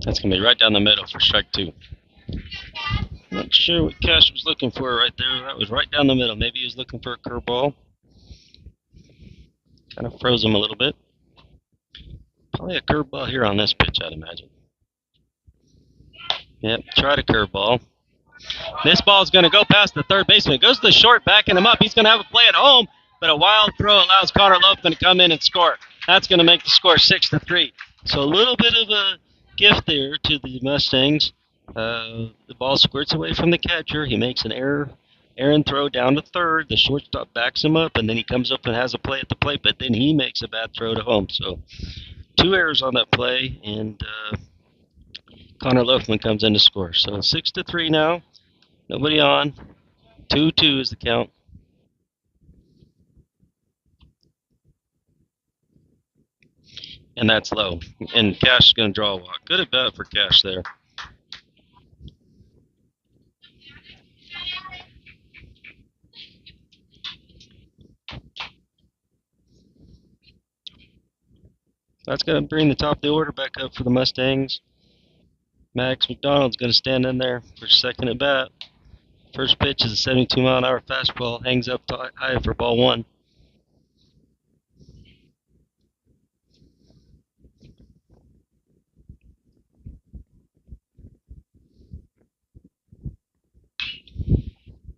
[SPEAKER 1] That's going to be right down the middle for strike 2. Not sure what Cash was looking for right there. That was right down the middle. Maybe he was looking for a curveball. Kind of froze him a little bit. Probably a curveball here on this pitch, I'd imagine. Yep, tried a curveball. This ball is going to go past the third baseman. It goes to the short, backing him up. He's going to have a play at home, but a wild throw allows Connor Loafman to come in and score. That's going to make the score 6-3. So a little bit of a gift there to the Mustangs. The ball squirts away from the catcher. He makes an errant throw down to third. The shortstop backs him up, and then he comes up and has a play at the plate, but then he makes a bad throw to home. So 2 errors on that play, and Connor Loafman comes in to score. So 6-3 now. Nobody on. 2-2 is the count. And that's low. And Cash is going to draw a walk. Good at bat for Cash there. That's going to bring the top of the order back up for the Mustangs. Max McDonald's going to stand in there for second at bat. First pitch is a 72-mile-an-hour fastball. Hangs up high for ball 1.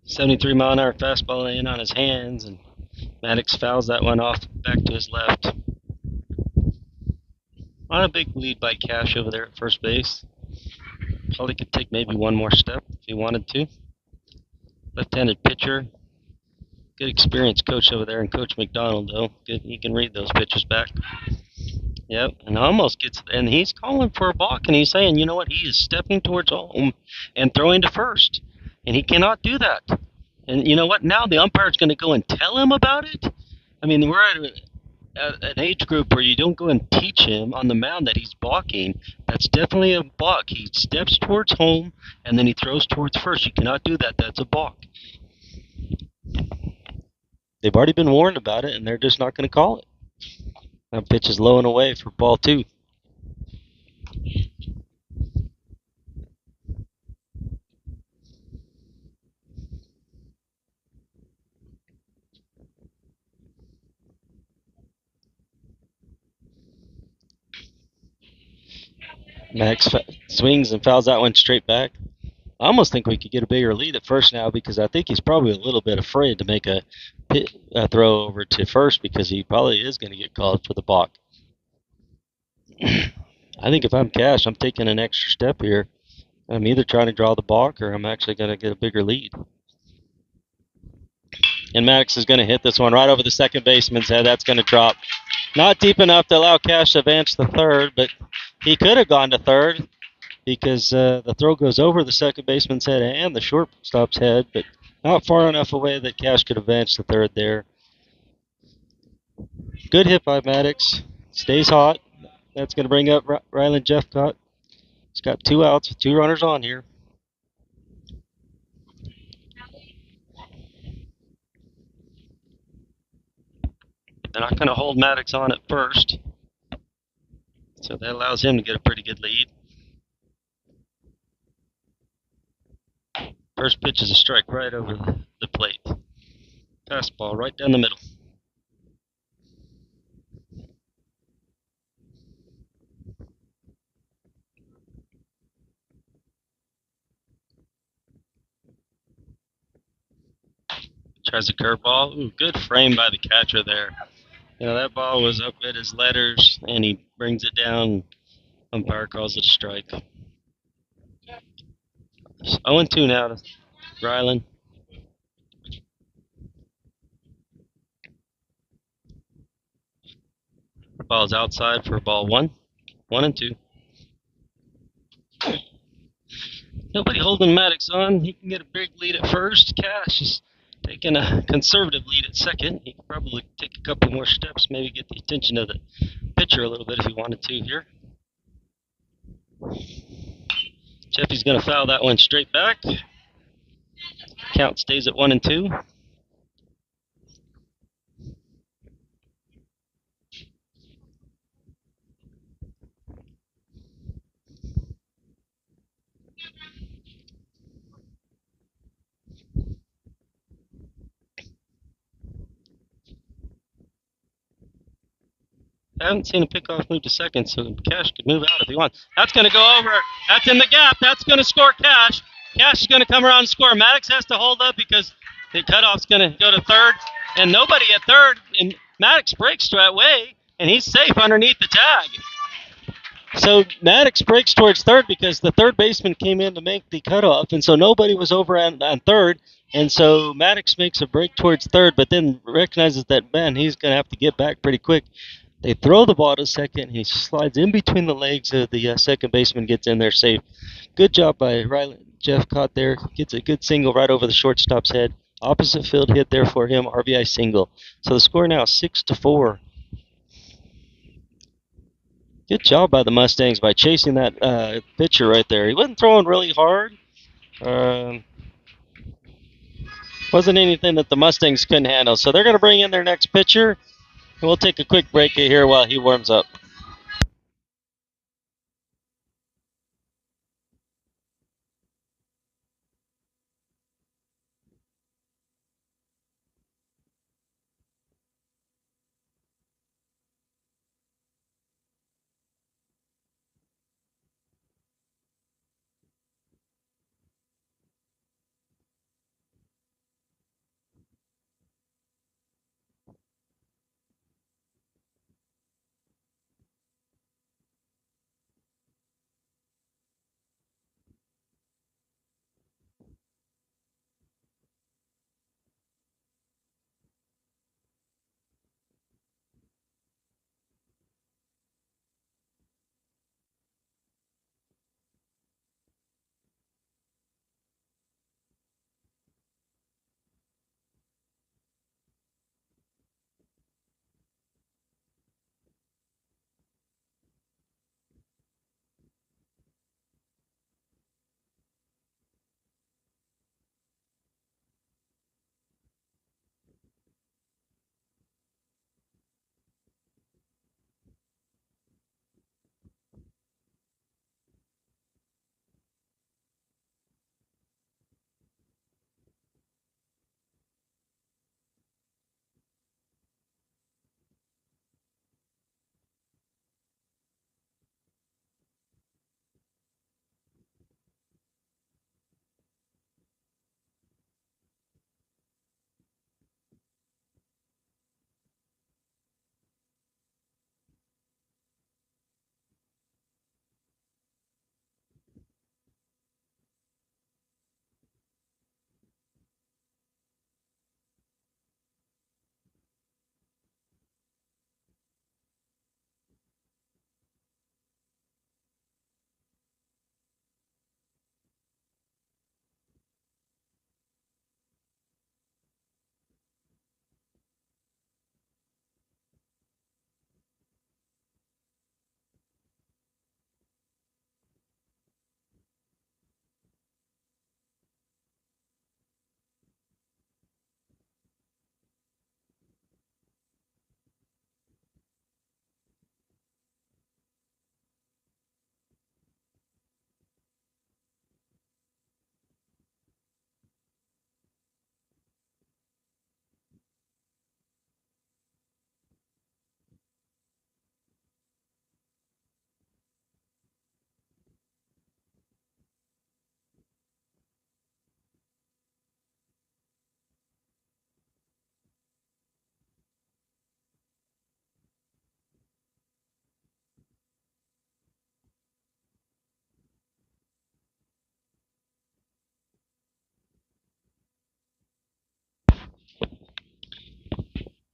[SPEAKER 1] .73-mile-an-hour fastball in on his hands, and Maddox fouls that one off back to his left. On a big lead by Cash over there at first base. Probably could take maybe one more step if he wanted to. Left-handed pitcher. Good experienced coach over there, and Coach McDonald, though. Good, he can read those pitches back. Yep, and almost gets, and he's calling for a balk, and he's saying, you know what, he is stepping towards home and throwing to first, and he cannot do that. And you know what, now the umpire's going to go and tell him about it? I mean, we're at an age group where you don't go and teach him on the mound that he's balking. That's definitely a balk. He steps towards home, and then he throws towards first. You cannot do that. That's a balk. They've already been warned about it, and they're just not going to call it. That pitch is low and away for ball 2. Max swings and fouls that one straight back. I almost think we could get a bigger lead at first now, because I think he's probably a little bit afraid to make a throw over to first, because he probably is going to get called for the balk. I think if I'm Cash, I'm taking an extra step here. I'm either trying to draw the balk, or I'm actually going to get a bigger lead. And Maddox is going to hit this one right over the second baseman's head. That's going to drop. Not deep enough to allow Cash to advance to third, but he could have gone to third, because the throw goes over the second baseman's head and the shortstop's head, but not far enough away that Cash could advance to third there. Good hit by Maddox. Stays hot. That's going to bring up Ryland Jeffcott. He's got 2 outs with 2 runners on here. They're not going to hold Maddox on at first, so that allows him to get a pretty good lead. First pitch is a strike right over the plate. Fastball right down the middle. Tries a curveball. Ooh, good frame by the catcher there. You know, that ball was up at his letters, and he brings it down. Umpire calls it a strike. 0-2 now to Ryland. Ball's outside for ball 1. 1-2. Nobody holding Maddox on. He can get a big lead at first. Cash is taking a conservative lead at second. He could probably take a couple more steps, maybe get the attention of the pitcher a little bit if he wanted to here. Jeffy's going to foul that one straight back. Count stays at 1-2. I haven't seen a pickoff move to second, so Cash could move out if he wants. That's going to go over. That's in the gap. That's going to score Cash. Cash is going to come around and score. Maddox has to hold up because the cutoff's going to go to third, and nobody at third. And Maddox breaks that way, and he's safe underneath the tag. So Maddox breaks towards third because the third baseman came in to make the cutoff, and so nobody was over on third. And so Maddox makes a break towards third, but then recognizes that, man, he's going to have to get back pretty quick. They throw the ball to second. He slides in between the legs of the second baseman, gets in there safe. Good job by Riley. Jeff caught there. Gets a good single right over the shortstop's head. Opposite field hit there for him. RBI single. So the score now 6-4. Good job by the Mustangs by chasing that pitcher right there. He wasn't throwing really hard. Wasn't anything that the Mustangs couldn't handle. So they're going to bring in their next pitcher. And we'll take a quick break here while he warms up.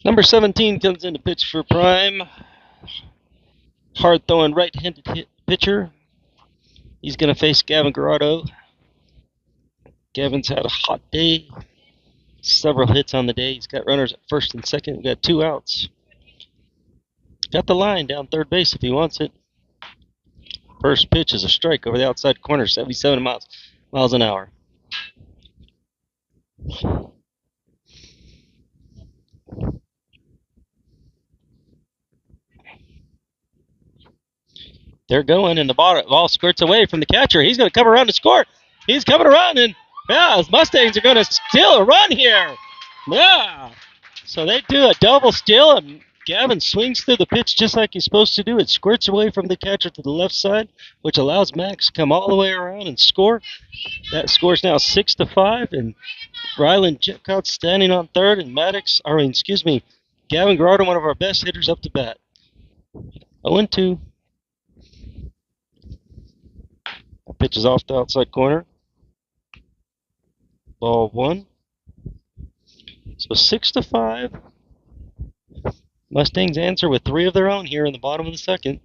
[SPEAKER 1] Number 17 comes in to pitch for Prime. Hard throwing right-handed pitcher. He's going to face Gavin Garado. Gavin's had a hot day. Several hits on the day. He's got runners at first and second. We've got 2 outs. Got the line down third base if he wants it. First pitch is a strike over the outside corner, 77 miles an hour. They're going, and the ball skirts away from the catcher. He's going to come around to score. He's coming around, and yeah, the Mustangs are going to steal a run here. Yeah. So they do a double steal, and Gavin swings through the pitch just like he's supposed to do. It squirts away from the catcher to the left side, which allows Max to come all the way around and score. That score's now 6-5, and Ryland Jepcott standing on third, and Gavin Gerardo, one of our best hitters, up to bat. 0-2. That pitch is off the outside corner. Ball 1. So 6-5. Mustangs answer with 3 of their own here in the bottom of the second.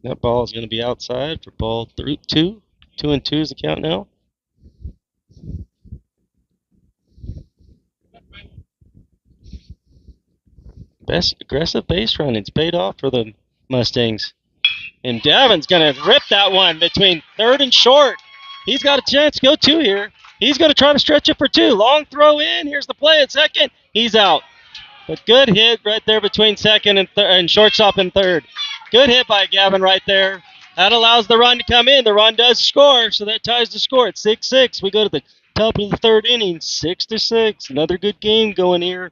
[SPEAKER 1] That ball is going to be outside for ball 2. 2-2 is the count now. Best aggressive base run. It's paid off for the Mustangs. And Davin's going to rip that one between third and short. He's got a chance to go 2 here. He's going to try to stretch it for 2. Long throw in. Here's the play at second. He's out. But good hit right there between second and shortstop and third. Good hit by Gavin right there. That allows the run to come in. The run does score, so that ties the score at 6-6. We go to the top of the third inning, 6-6. Another good game going here.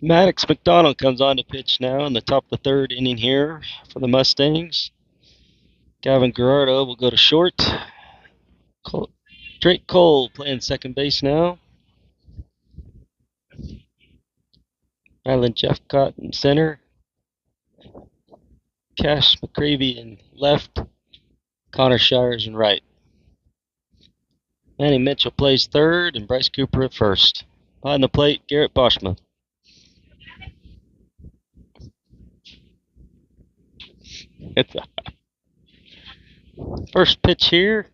[SPEAKER 1] Maddox McDonald comes on to pitch now in the top of the third inning here for the Mustangs. Gavin Gerardo will go to short. Drake Cole playing second base now. Ryland Jeffcott in center. Cash McCravey in left. Connor Shires in right. Manny Mitchell plays third and Bryce Cooper at first. Behind the plate, Garrett Boschma. It's a first pitch here.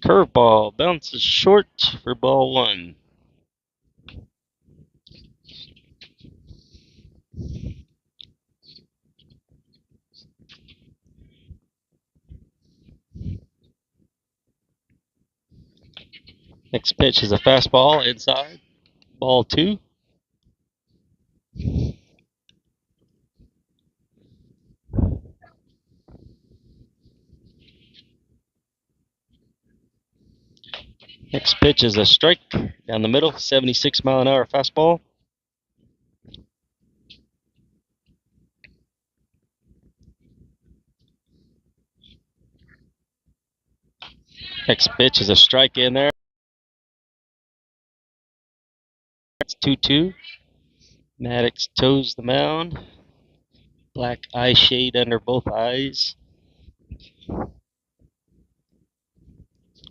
[SPEAKER 1] Curveball bounces short for ball 1. Next pitch is a fastball inside. Ball 2. Next pitch is a strike down the middle, 76-mile-an-hour fastball. Next pitch is a strike in there. It's 2-2. Maddox toes the mound. Black eye shade under both eyes.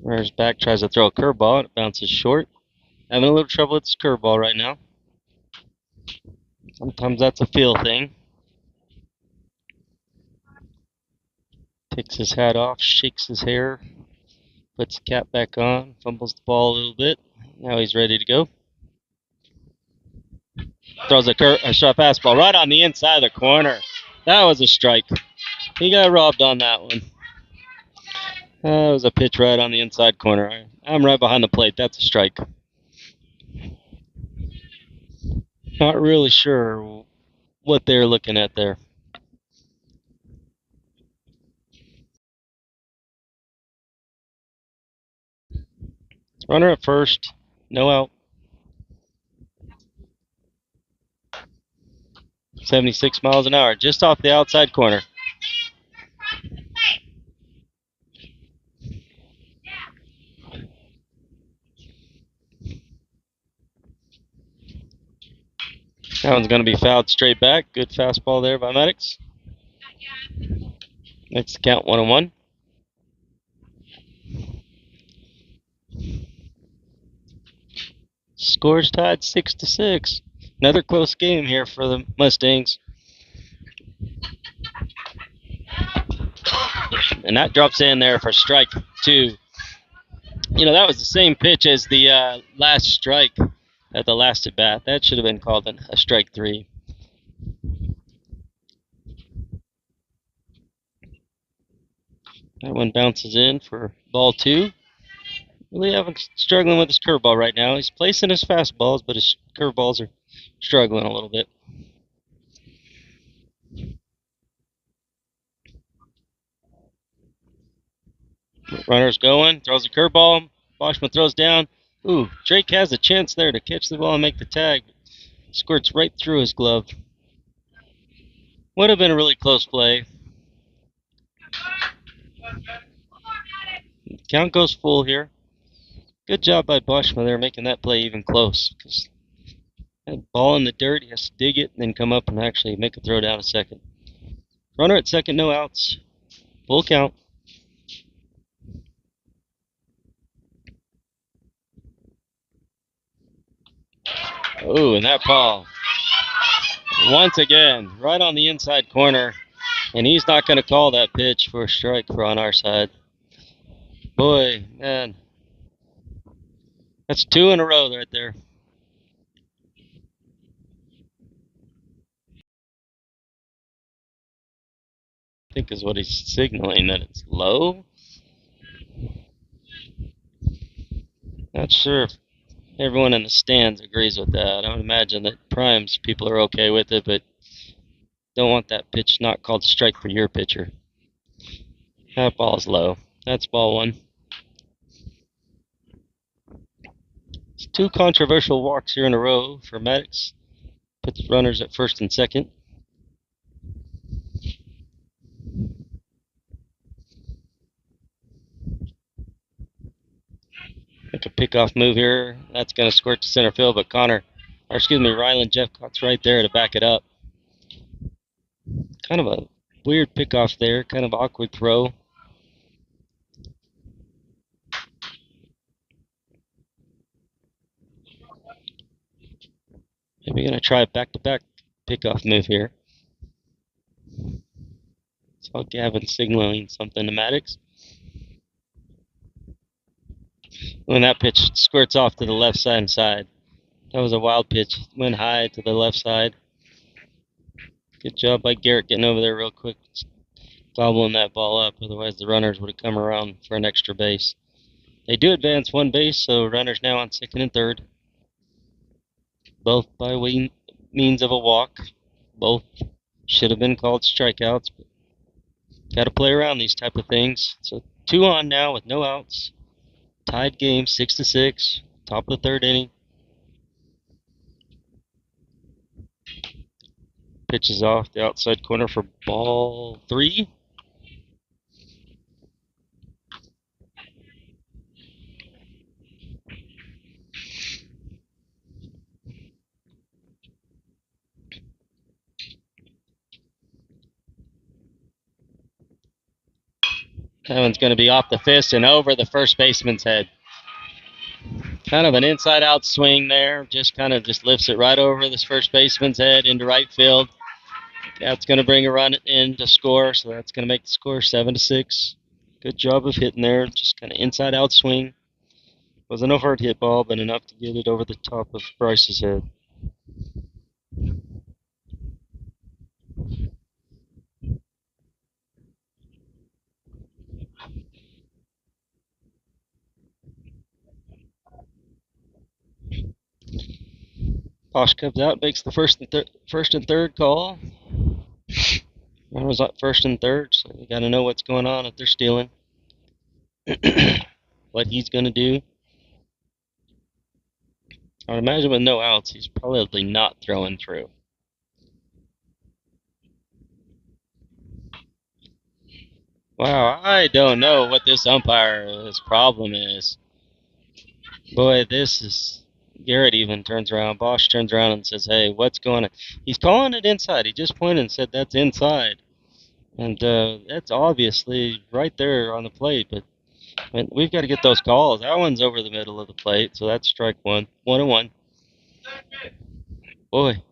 [SPEAKER 1] Runner's back, tries to throw a curveball, and it bounces short. Having a little trouble with his curveball right now. Sometimes that's a feel thing. Takes his hat off, shakes his hair, puts the cap back on, fumbles the ball a little bit. Now he's ready to go. Throws a short fastball right on the inside of the corner. That was a strike. He got robbed on that one. That was a pitch right on the inside corner. I'm right behind the plate. That's a strike. Not really sure what they're looking at there. Runner at first. No out. 76 miles an hour. Just off the outside corner. That one's going to be fouled straight back. Good fastball there by Maddox. Makes the count 1-1. Scores tied 6-6. Another close game here for the Mustangs. And that drops in there for strike 2. You know, that was the same pitch as the last strike at the last at bat. That should have been called a strike 3. That one bounces in for ball 2. Really struggling with his curveball right now. He's placing his fastballs, but his curveballs are struggling a little bit. Runner's going, throws a curveball. Boschman throws down. Ooh, Drake has a chance there to catch the ball and make the tag. Squirts right through his glove. Would have been a really close play. Count goes full here. Good job by Boschman there making that play even close. Because that ball in the dirt, he has to dig it and then come up and actually make a throw down to second. Runner at second, no outs. Full count. Oh, and that ball, once again, right on the inside corner. And he's not going to call that pitch for a strike for on our side. Boy, man. That's 2 in a row right there. I think is what he's signaling, that it's low. Not sure if everyone in the stands agrees with that. I would imagine that Prime's people are okay with it, but don't want that pitch not called strike for your pitcher. That ball's low. That's ball 1. It's 2 controversial walks here in a row for Maddox. Puts runners at first and second. Make a pickoff move here. That's going to squirt to center field, but Ryland Jeffcott's right there to back it up. Kind of a weird pickoff there, kind of awkward throw. Maybe going to try a back-to-back pickoff move here. Saw Gavin signaling something to Maddox. When that pitch squirts off to the left side. That was a wild pitch. Went high to the left side. Good job by Garrett getting over there real quick, gobbling that ball up. Otherwise, the runners would have come around for an extra base. They do advance 1 base, so runners now on second and third. Both by means of a walk. Both should have been called strikeouts, but got to play around these type of things. So 2 on now with no outs. Tied game, 6-6. Top of the 3rd inning. Pitches off the outside corner for ball 3. That one's going to be off the fist and over the first baseman's head. Kind of an inside-out swing there. Just kind of just lifts it right over this first baseman's head into right field. That's going to bring a run in to score, so that's going to make the score 7-6. Good job of hitting there. Just kind of inside-out swing. Wasn't a hard hit ball, but enough to get it over the top of Bryce's head. Bosch comes out, makes the first and third call. Runners up first and third, so you got to know what's going on if they're stealing. What he's going to do. I would imagine with no outs, he's probably not throwing through. Wow, I don't know what this umpire's problem is. Boy, this is... Garrett even turns around. Bosch turns around and says, hey, what's going on? He's calling it inside. He just pointed and said that's inside. And that's obviously right there on the plate. But I mean, we've got to get those calls. That one's over the middle of the plate, so that's strike one. 1-1. Boy.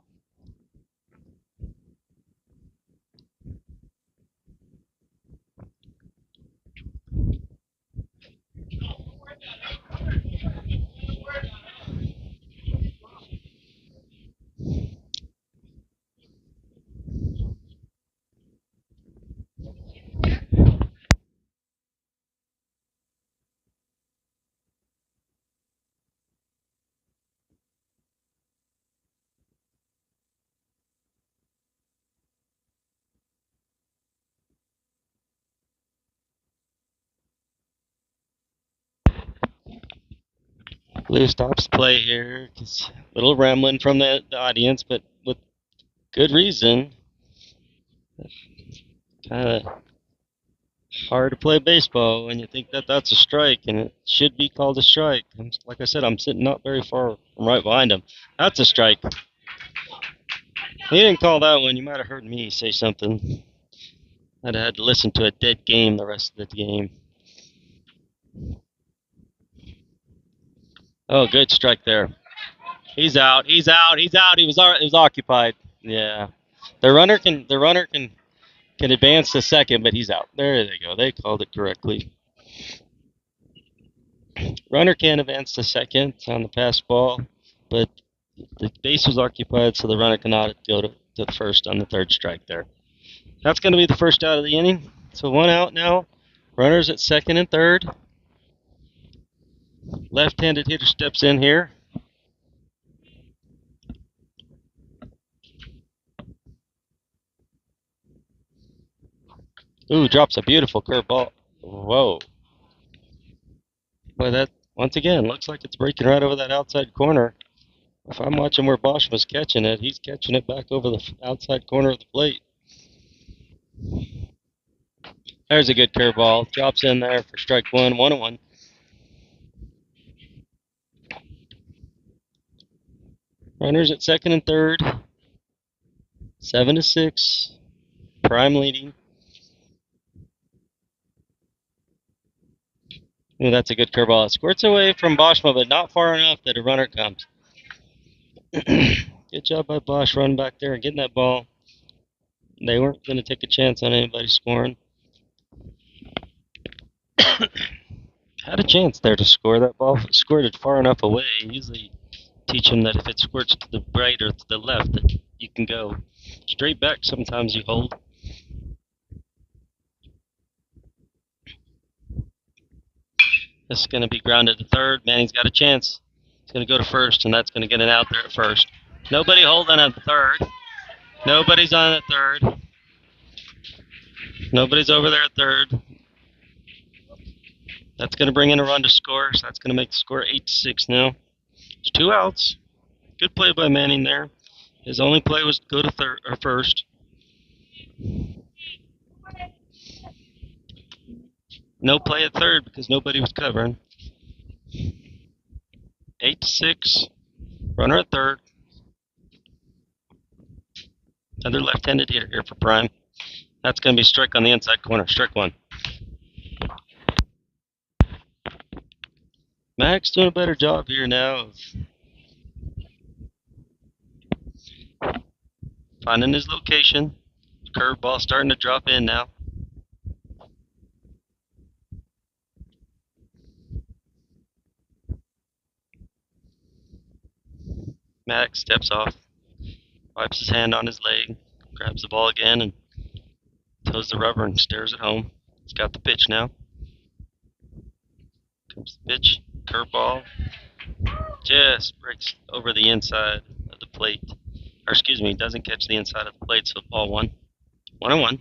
[SPEAKER 1] Blue stops play here. It's a little rambling from the audience, but with good reason. Kind of hard to play baseball when you think that that's a strike, and it should be called a strike. And like I said, I'm sitting not very far from right behind him. That's a strike. He didn't call that one. You might have heard me say something. I'd have had to listen to a dead game the rest of the game. Oh, good strike there. He's out. He's out. He's out. He was occupied. Yeah. The runner can advance to second, but he's out. There they go. They called it correctly. Runner can advance to second on the pass ball, but the base was occupied, so the runner cannot go to first on the third strike there. That's going to be the first out of the inning. So one out now. Runners at second and third. Left-handed hitter steps in here. Ooh, drops a beautiful curveball. Whoa. Boy, that, once again, looks like it's breaking right over that outside corner. If I'm watching where Bosch was catching it, he's catching it back over the outside corner of the plate. There's a good curveball. Drops in there for strike one. 1-1. Runners at second and third. 7-6. Prime leading. Ooh, that's a good curveball. It squirts away from Boschma, but not far enough that a runner comes. Good job by Bosch running back there and getting that ball. They weren't going to take a chance on anybody scoring. Had a chance there to score that ball. If it squirted far enough away, usually teach them that if it squirts to the right or to the left, that you can go straight back. Sometimes you hold. This is going to be grounded to third. Manning's got a chance. He's going to go to first, and that's going to get an out there at first. Nobody holding at the third. Nobody's on at third. Nobody's over there at third. That's going to bring in a run to score, so that's going to make the score 8-6 now. It's 2 outs. Good play by Manning there. His only play was to go to third or first. No play at third because nobody was covering. 8-6. Runner at third. Another left-handed hitter here for Prime. That's going to be strike on the inside corner. Strike one. Max doing a better job here now of finding his location. Curveball starting to drop in now. Max steps off, wipes his hand on his leg, grabs the ball again, and toes the rubber and stares at home. He's got the pitch now. Comes the pitch, curveball, just breaks over the inside of the plate. Or excuse me, doesn't catch the inside of the plate, so ball one. 1-1.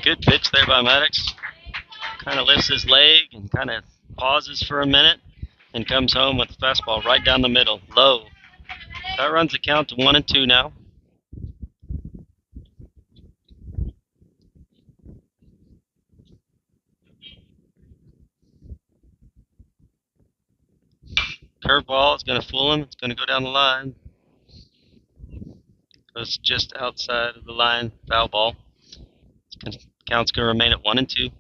[SPEAKER 1] Good pitch there by Maddox. Kind of lifts his leg and kind of pauses for a minute and comes home with the fastball right down the middle, low. That runs the count to 1-2 now. Curveball is going to fool him. It's going to go down the line. Goes just outside of the line. Foul ball. Count's going to remain at 1-2.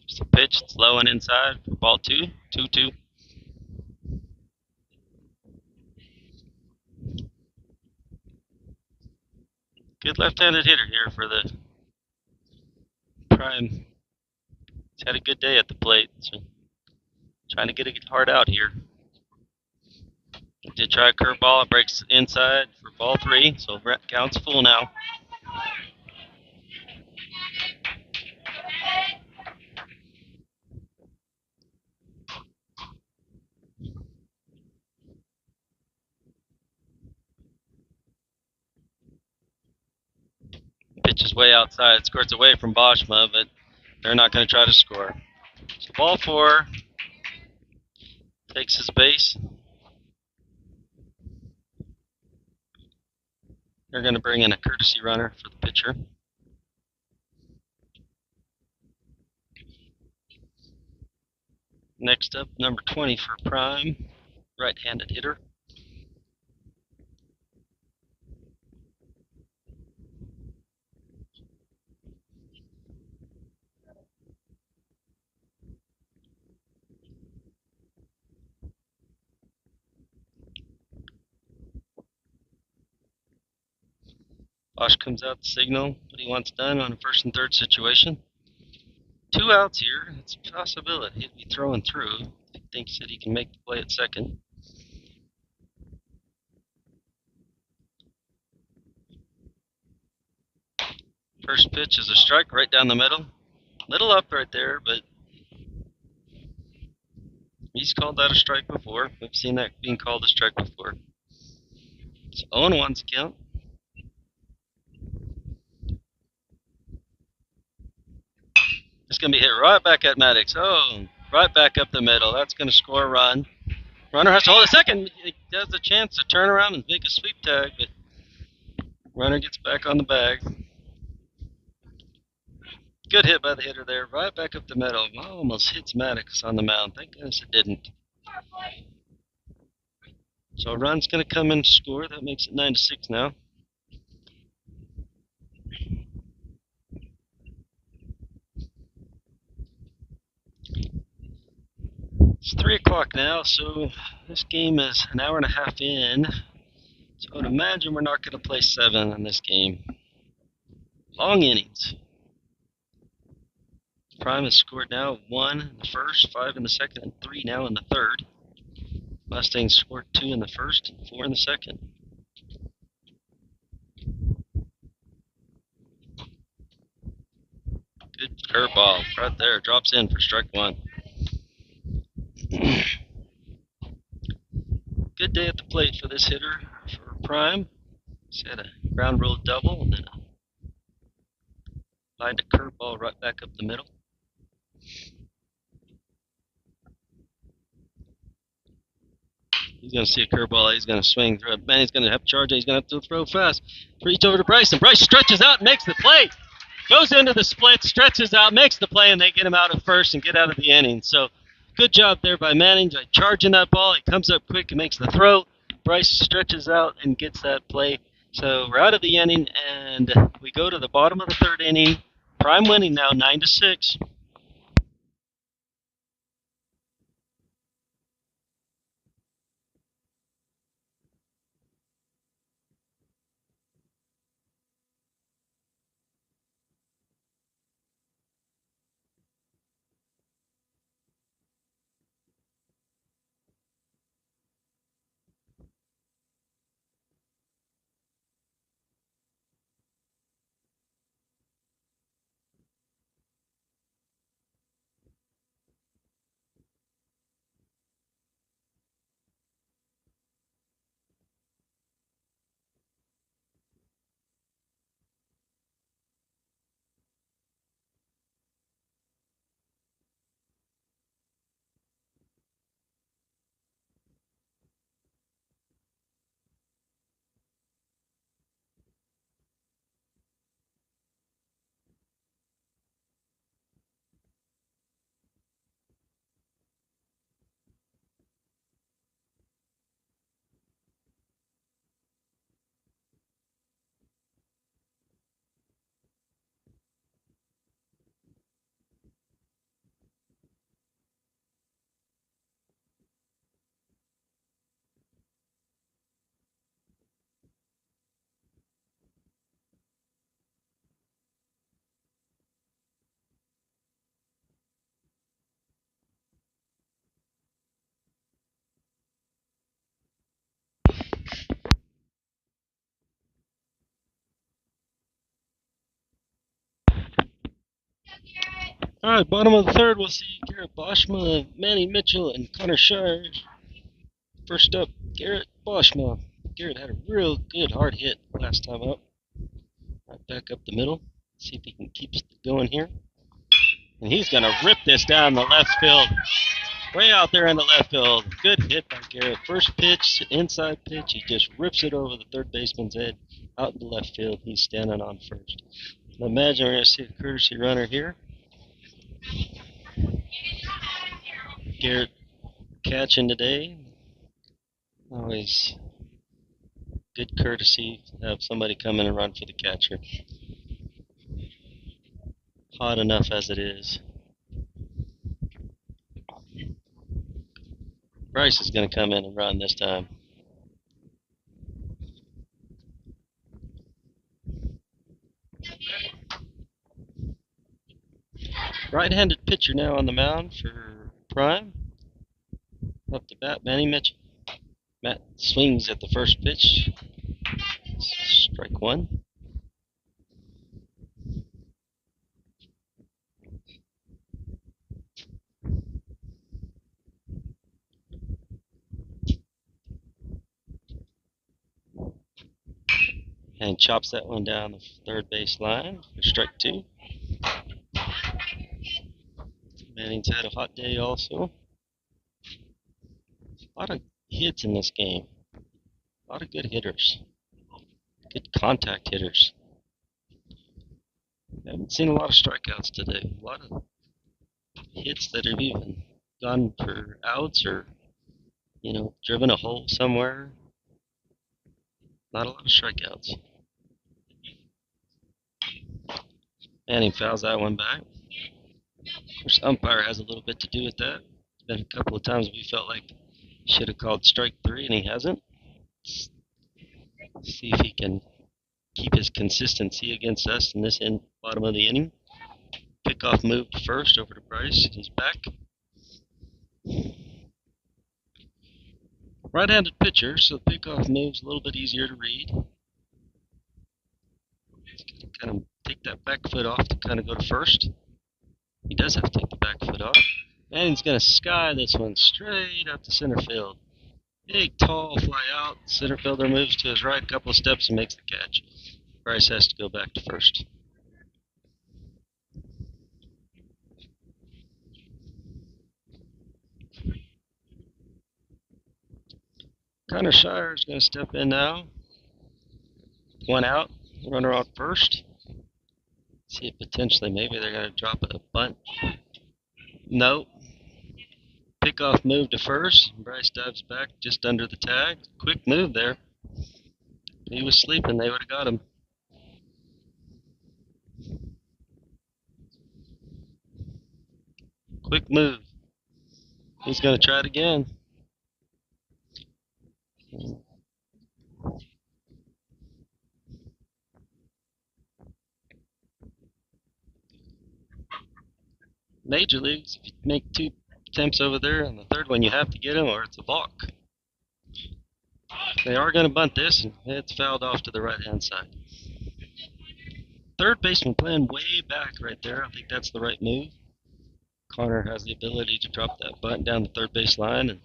[SPEAKER 1] Just a pitch. It's low and inside for ball 2. 2-2. Good left-handed hitter here for the Prime. He's had a good day at the plate, so trying to get it hard out here. Did try a curveball. It breaks inside for ball 3, so count's full now. Pitch is way outside. It squirts away from Boschma, but they're not going to try to score. So ball 4 takes his base. They're going to bring in a courtesy runner for the pitcher. Next up, number 20 for Prime, right-handed hitter. Bosch comes out to signal what he wants done on a first and third situation. 2 outs here. It's a possibility he'll be throwing through. He thinks that he can make the play at second. First pitch is a strike right down the middle. Little up right there, but he's called that a strike before. We've seen that being called a strike before. It's 0-1's count. It's going to be hit right back at Maddox. Oh, right back up the middle. That's going to score a run. Runner has to hold a second. He has a chance to turn around and make a sweep tag, but runner gets back on the bag. Good hit by the hitter there, right back up the middle. Almost hits Maddox on the mound. Thank goodness it didn't. So a run's going to come in to score. That makes it 9-6 now. It's 3 o'clock now, so this game is an hour and a half in. So I would imagine we're not going to play 7 in this game. Long innings. Prime has scored now 1 in the first, 5 in the second, and 3 now in the third. Mustangs scored 2 in the first and 4 in the second. Good curveball right there. Drops in for strike 1. Good day at the plate for this hitter for Prime. He's had a ground rule double and then lined a curveball right back up the middle. He's going to see a curveball. He's going to swing through it. Manny's going to have to charge it. He's going to have to throw fast. Reach over to Bryce, and Bryce stretches out and makes the play. Goes into the split, stretches out, makes the play, and they get him out at first and get out of the inning. So good job there by Manning by charging that ball. He comes up quick and makes the throw. Bryce stretches out and gets that play. So we're out of the inning, and we go to the bottom of the third inning. Prime winning now 9-6. All right, bottom of the third, we'll see Garrett Boschma, Manny Mitchell, and Connor Shire. First up, Garrett Boschma. Garrett had a real good hard hit last time up. Right back up the middle. See if he can keep it going here. And he's going to rip this down the left field. Way out there in the left field. Good hit by Garrett. First pitch, inside pitch. He just rips it over the third baseman's head out in the left field. He's standing on first. I imagine we're going to see a courtesy runner here. Garrett catching today. Always good courtesy to have somebody come in and run for the catcher. Hot enough as it is. Bryce is going to come in and run this time. Right-handed pitcher now on the mound for Prime. Up to bat, Manny Mitchell. Matt swings at the first pitch. Strike one. And chops that one down the third base line for strike two. Manning's had a hot day also. A lot of hits in this game. A lot of good hitters. Good contact hitters. I haven't seen a lot of strikeouts today. A lot of hits that have even gone for outs or, driven a hole somewhere. Not a lot of strikeouts. Manning fouls that one back. Of course, umpire has a little bit to do with that. There's been a couple of times we felt like he should have called strike three, and he hasn't. See if he can keep his consistency against us in this bottom of the inning. Pickoff move to first over to Bryce. He's back. Right-handed pitcher, so the pickoff move's a little bit easier to read. He's going to kind of take that back foot off to kind of go to first. He does have to take the back foot off. And he's going to sky this one straight up to center field. Big, tall fly out. Center fielder moves to his right a couple of steps and makes the catch. Bryce has to go back to first. Connor Shire is going to step in now. One out, runner on first. See if potentially maybe they're going to drop a bunt. Nope. Pickoff move to first. Bryce dives back just under the tag. Quick move there. He was sleeping, they would have got him. Quick move. He's going to try it again. Major leagues, if you make 2 attempts over there, and the third one you have to get him or it's a balk. They are going to bunt this, and it's fouled off to the right-hand side. Third baseman playing way back right there. I think that's the right move. Connor has the ability to drop that bunt down the third base line and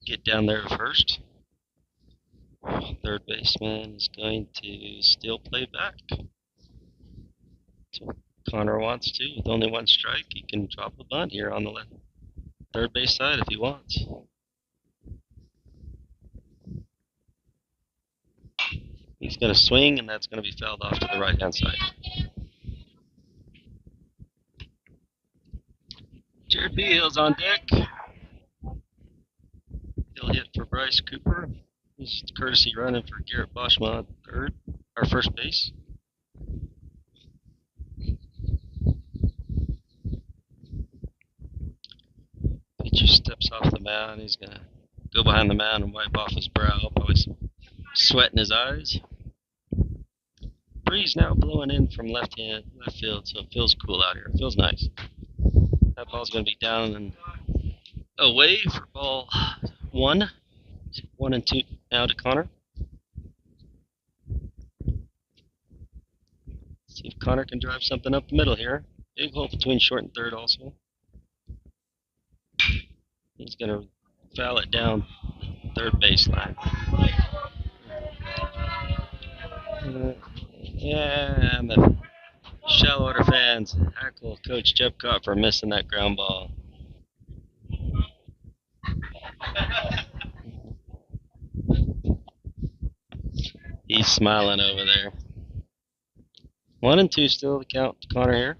[SPEAKER 1] get down there to first. Third baseman is going to still play back. So Connor wants to. With only 1 strike, he can drop a bunt here on the left third base side if he wants. He's going to swing, and that's going to be fouled off to the right-hand side. Jared Beal's on deck. He'll hit for Bryce Cooper. He's courtesy running for Garrett Boschma third, our first base. Pitcher steps off the mound. He's going to go behind the mound and wipe off his brow, probably some sweat in his eyes. Breeze now blowing in from left field, so it feels cool out here. It feels nice. That ball's going to be down and away for ball 1. 1 and 2 now to Connor. See if Connor can drive something up the middle here. Big hole between short and third also. He's going to foul it down third baseline. Yeah, and the shallow water fans heckle Coach Jepcott for missing that ground ball. He's smiling over there. 1 and 2 still to count to Connor here.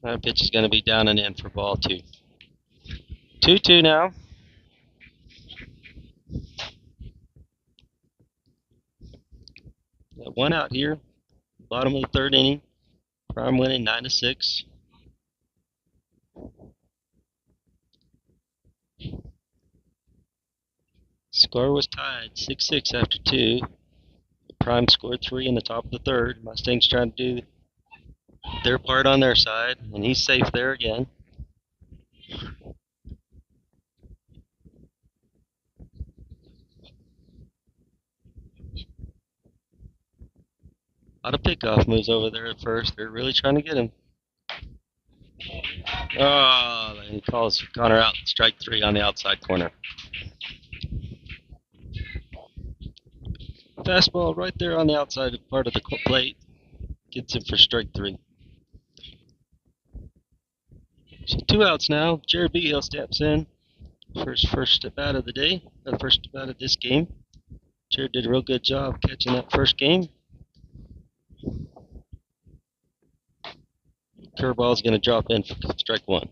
[SPEAKER 1] That pitch is going to be down and in for ball 2. 2-2 now. Got 1 out here. Bottom of the 3rd inning. Prime winning 9-6. Score was tied 6-6 after 2. Prime scored 3 in the top of the 3rd. Mustangs trying to do their part on their side, and he's safe there again. A lot of pickoff moves over there at first. They're really trying to get him. Oh, and he calls Connor out. Strike 3 on the outside corner. Fastball right there on the outside part of the plate. Gets him for strike 3. So 2 outs now. Jared Beal steps in for his first at bat of the day, or first at bat of this game. Jared did a real good job catching that first game. Curveball is going to drop in for strike 1.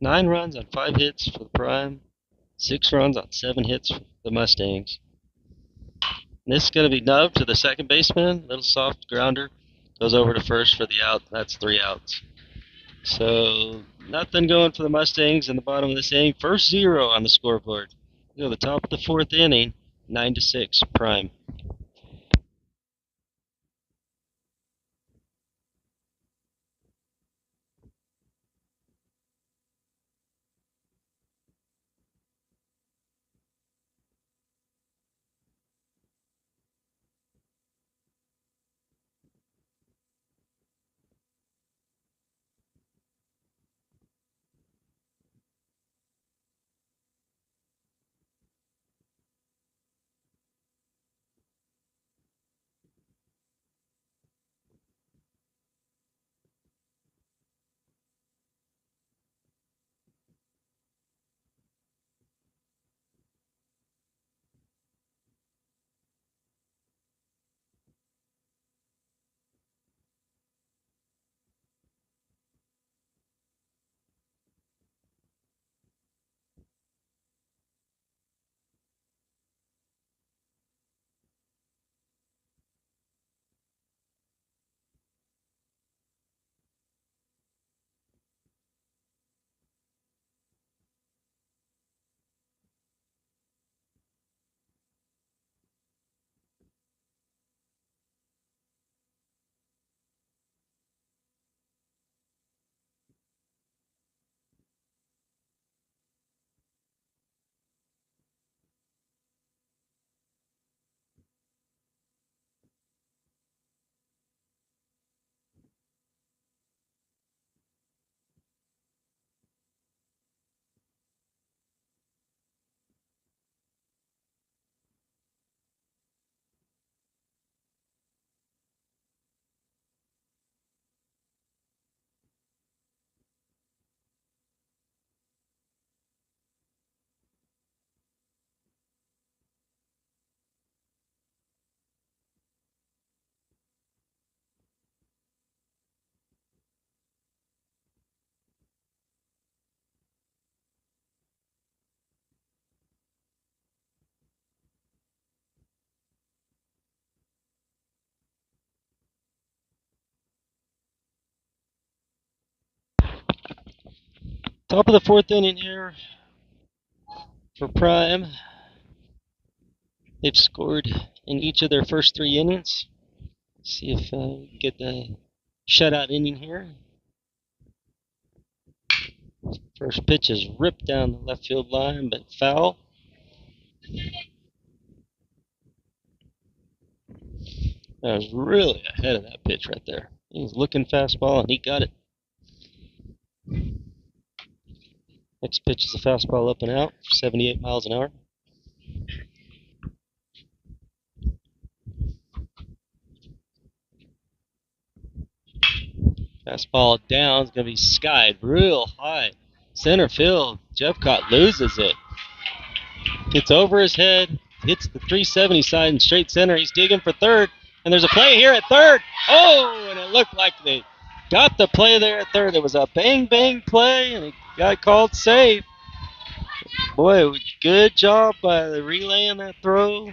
[SPEAKER 1] Nine runs on 5 hits for the Prime. 6 runs on 7 hits for the Mustangs. And this is going to be nubbed to the second baseman. Little soft grounder. Goes over to first for the out. That's 3 outs. So nothing going for the Mustangs in the bottom of this inning. First 0 on the scoreboard. Go to the top of the 4th inning. 9-6 Prime. Top of the fourth inning here for Prime. They've scored in each of their first 3 innings. See if we can get the shutout inning here. First pitch is ripped down the left field line, but foul. That was really ahead of that pitch right there. He was looking fastball, and he got it. Next pitch is a fastball up and out for 78 miles an hour. Fastball down is going to be skied real high. Center field. Jeffcott loses it. Gets over his head, hits the 370 side in straight center. He's digging for third, and there's a play here at third. Oh, and it looked like they got the play there at third. It was a bang-bang play, and it got called safe. Boy, good job by relaying that throw.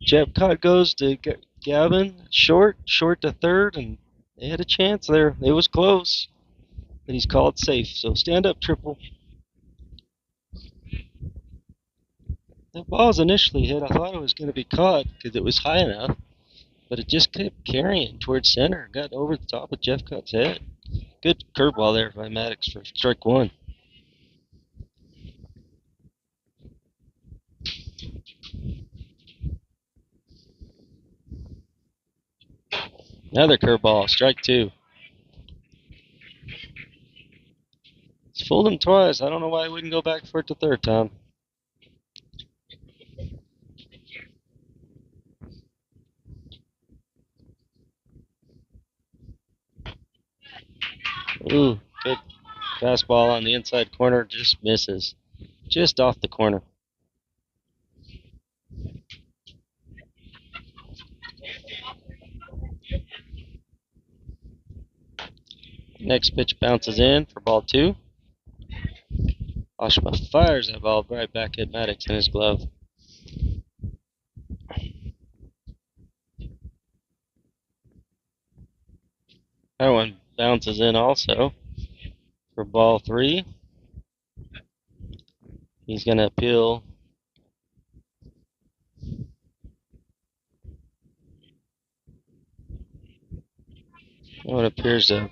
[SPEAKER 1] Jeffcott goes to Gavin, short to third, and they had a chance there. It was close, but he's called safe. So stand up triple. That ball was initially hit. I thought it was going to be caught because it was high enough, but it just kept carrying towards center. Got over the top of Jeffcott's head. Good curveball there by Maddox for strike 1. Another curveball, strike 2. It's fooled him twice. I don't know why he wouldn't go back for it the third time. Ooh, good fastball on the inside corner. Just misses. Just off the corner. Next pitch bounces in for ball 2. Oshima fires that ball right back at Maddox in his glove. That one bounces in also for ball 3. He's going to appeal. What appears to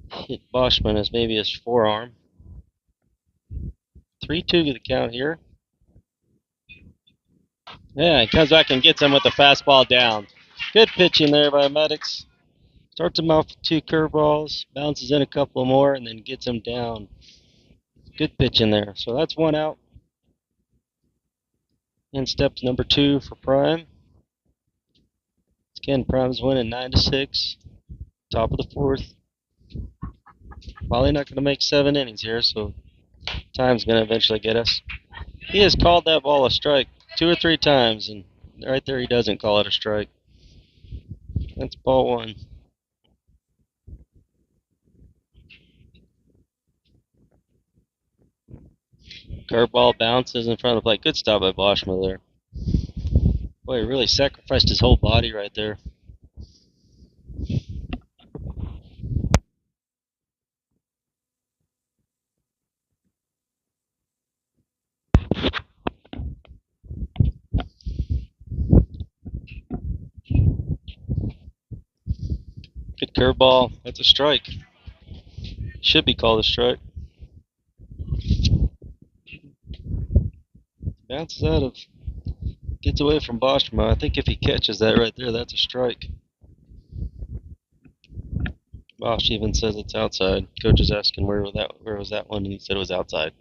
[SPEAKER 1] hit Boschman as maybe his forearm. 3-2 to the count here. Yeah, he comes back and gets him with the fastball down. Good pitching there by Maddox. Starts him off with 2 curveballs, bounces in a couple more, and then gets him down. Good pitching there. So that's 1 out. In steps number 2 for Prime. Again, Prime's winning 9-6. Top of the 4th. Probably not going to make 7 innings here, so time's going to eventually get us. He has called that ball a strike 2 or 3 times, and right there he doesn't call it a strike. That's ball 1. Curveball bounces in front of the plate. Good stop by Boschma there. Boy, he really sacrificed his whole body right there. Good curveball. That's a strike. Should be called a strike. Bounces out of, gets away from Boschma. I think if he catches that right there, that's a strike. Bosch even says it's outside. Coach is asking where was that one, and he said it was outside.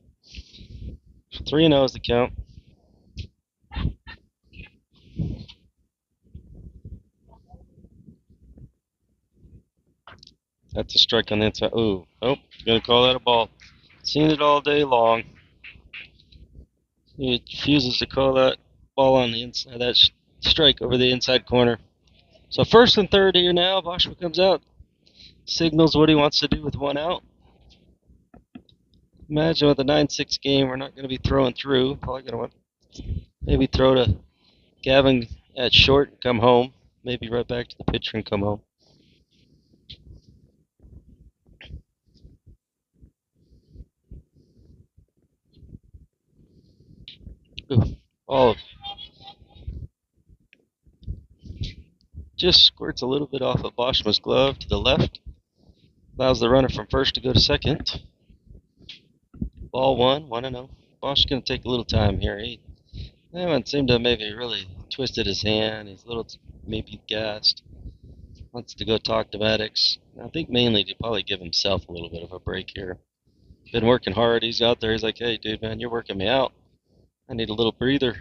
[SPEAKER 1] 3-0 is the count. That's a strike on the inside. Ooh, nope, gonna call that a ball. Seen it all day long. He refuses to call that ball on the inside. That strike over the inside corner. So 1st and 3rd here now. Boschma comes out, signals what he wants to do with 1 out. Imagine with a 9-6 game, we're not going to be throwing through. Probably going to want maybe throw to Gavin at short and come home. Maybe right back to the pitcher and come home. Ooh, ball just squirts a little bit off of Boschma's glove to the left. Allows the runner from first to go to second. Ball 1-0. Bosch's going to take a little time here. He haven't seemed to maybe really twisted his hand. He's a little maybe gassed. Wants to go talk to Maddox. I think mainly to probably give himself a little bit of a break here. Been working hard. He's out there. He's like, hey, dude, man, you're working me out. I need a little breather.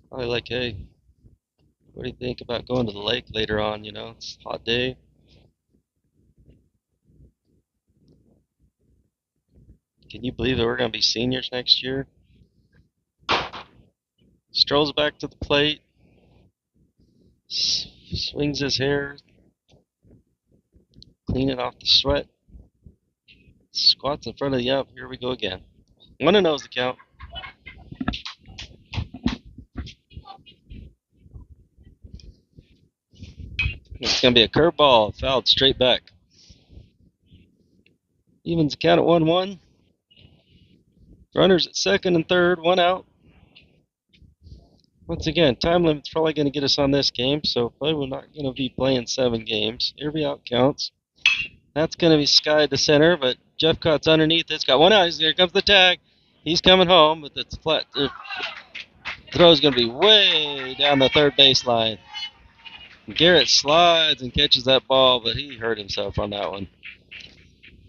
[SPEAKER 1] Probably like, hey, what do you think about going to the lake later on? You know, it's a hot day. Can you believe that we're going to be seniors next year? Strolls back to the plate. Swings his hair. Cleaning off the sweat. Squats in front of the up. Here we go again. 1-0 is the count. It's going to be a curveball, fouled straight back. Evens the count at 1-1. Runners at second and third, 1 out. Once again, time limit's probably going to get us on this game, so probably we're not going to be playing 7 games. Every out counts. That's going to be skied to center, but Jeffcott's underneath. It's got 1 out. Here comes the tag. He's coming home, but it's flat. The throw's going to be way down the third baseline. Garrett slides and catches that ball, but he hurt himself on that one.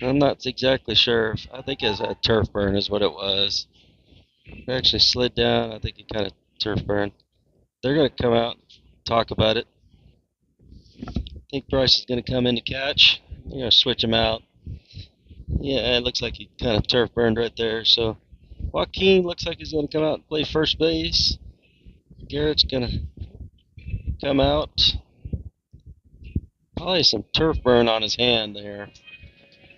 [SPEAKER 1] I'm not exactly sure. I think it's a turf burn is what it was. It actually slid down. I think he kind of turf burned. They're going to come out and talk about it. I think Bryce is going to come in to catch. They're going to switch him out. Yeah, it looks like he kind of turf burned right there. So Joaquin looks like he's going to come out and play first base. Garrett's going to come out. Probably some turf burn on his hand there.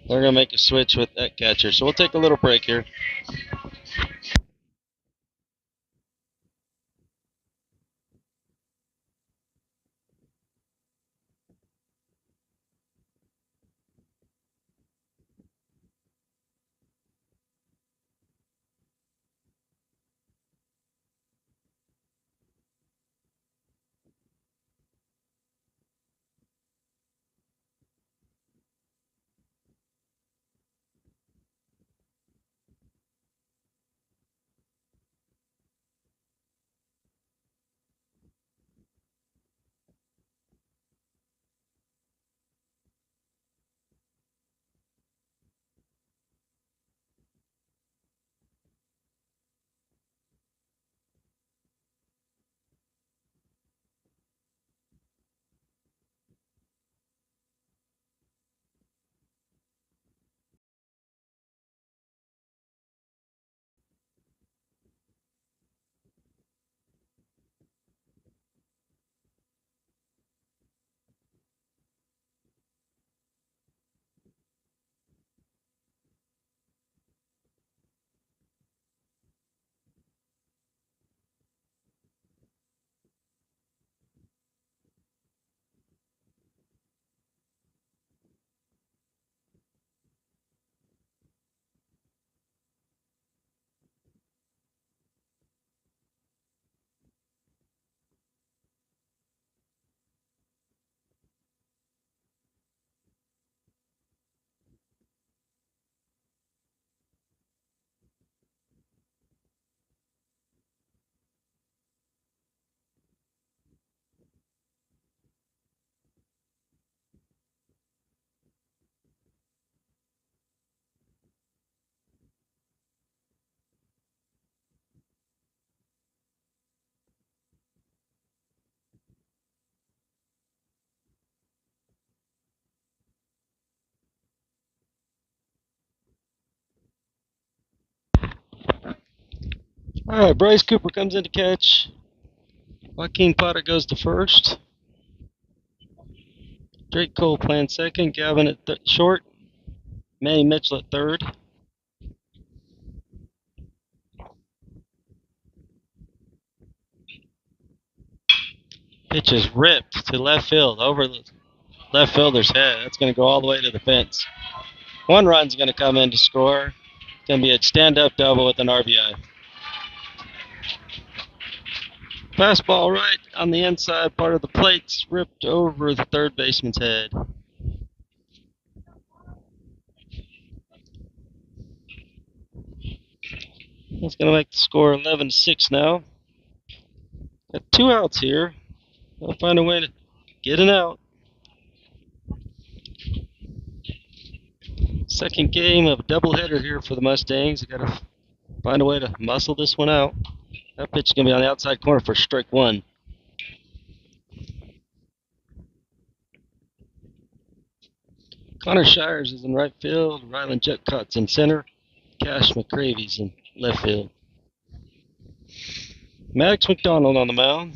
[SPEAKER 1] They're going to make a switch with that catcher. So we'll take a little break here. All right, Bryce Cooper comes in to catch. Joaquin Potter goes to first. Drake Cole playing second. Gavin at short. Manny Mitchell at third. Pitch is ripped to left field over the left fielder's head. That's going to go all the way to the fence. 1 run's going to come in to score. going to be a stand-up double with an RBI. Fastball right on the inside part of the plate's ripped over the third baseman's head. That's going to make the score 11-6 now. Got 2 outs here. They'll find a way to get an out. Second game of a doubleheader here for the Mustangs. They got to find a way to muscle this one out. That pitch is going to be on the outside corner for strike 1. Connor Shires is in right field. Ryland Jetcott's in center. Cash McCravy's in left field. Maddox McDonald on the mound.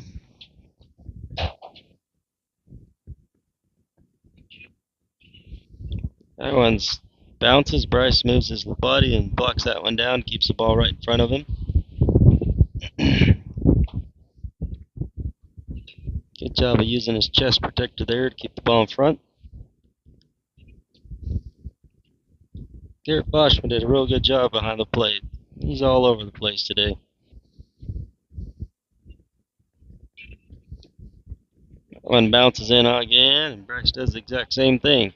[SPEAKER 1] That one's bounces. Bryce moves his body and blocks that one down. Keeps the ball right in front of him. Good job of using his chest protector there to keep the ball in front. Garrett Boschman did a real good job behind the plate. He's all over the place today. One bounces in again, and Bryce does the exact same thing.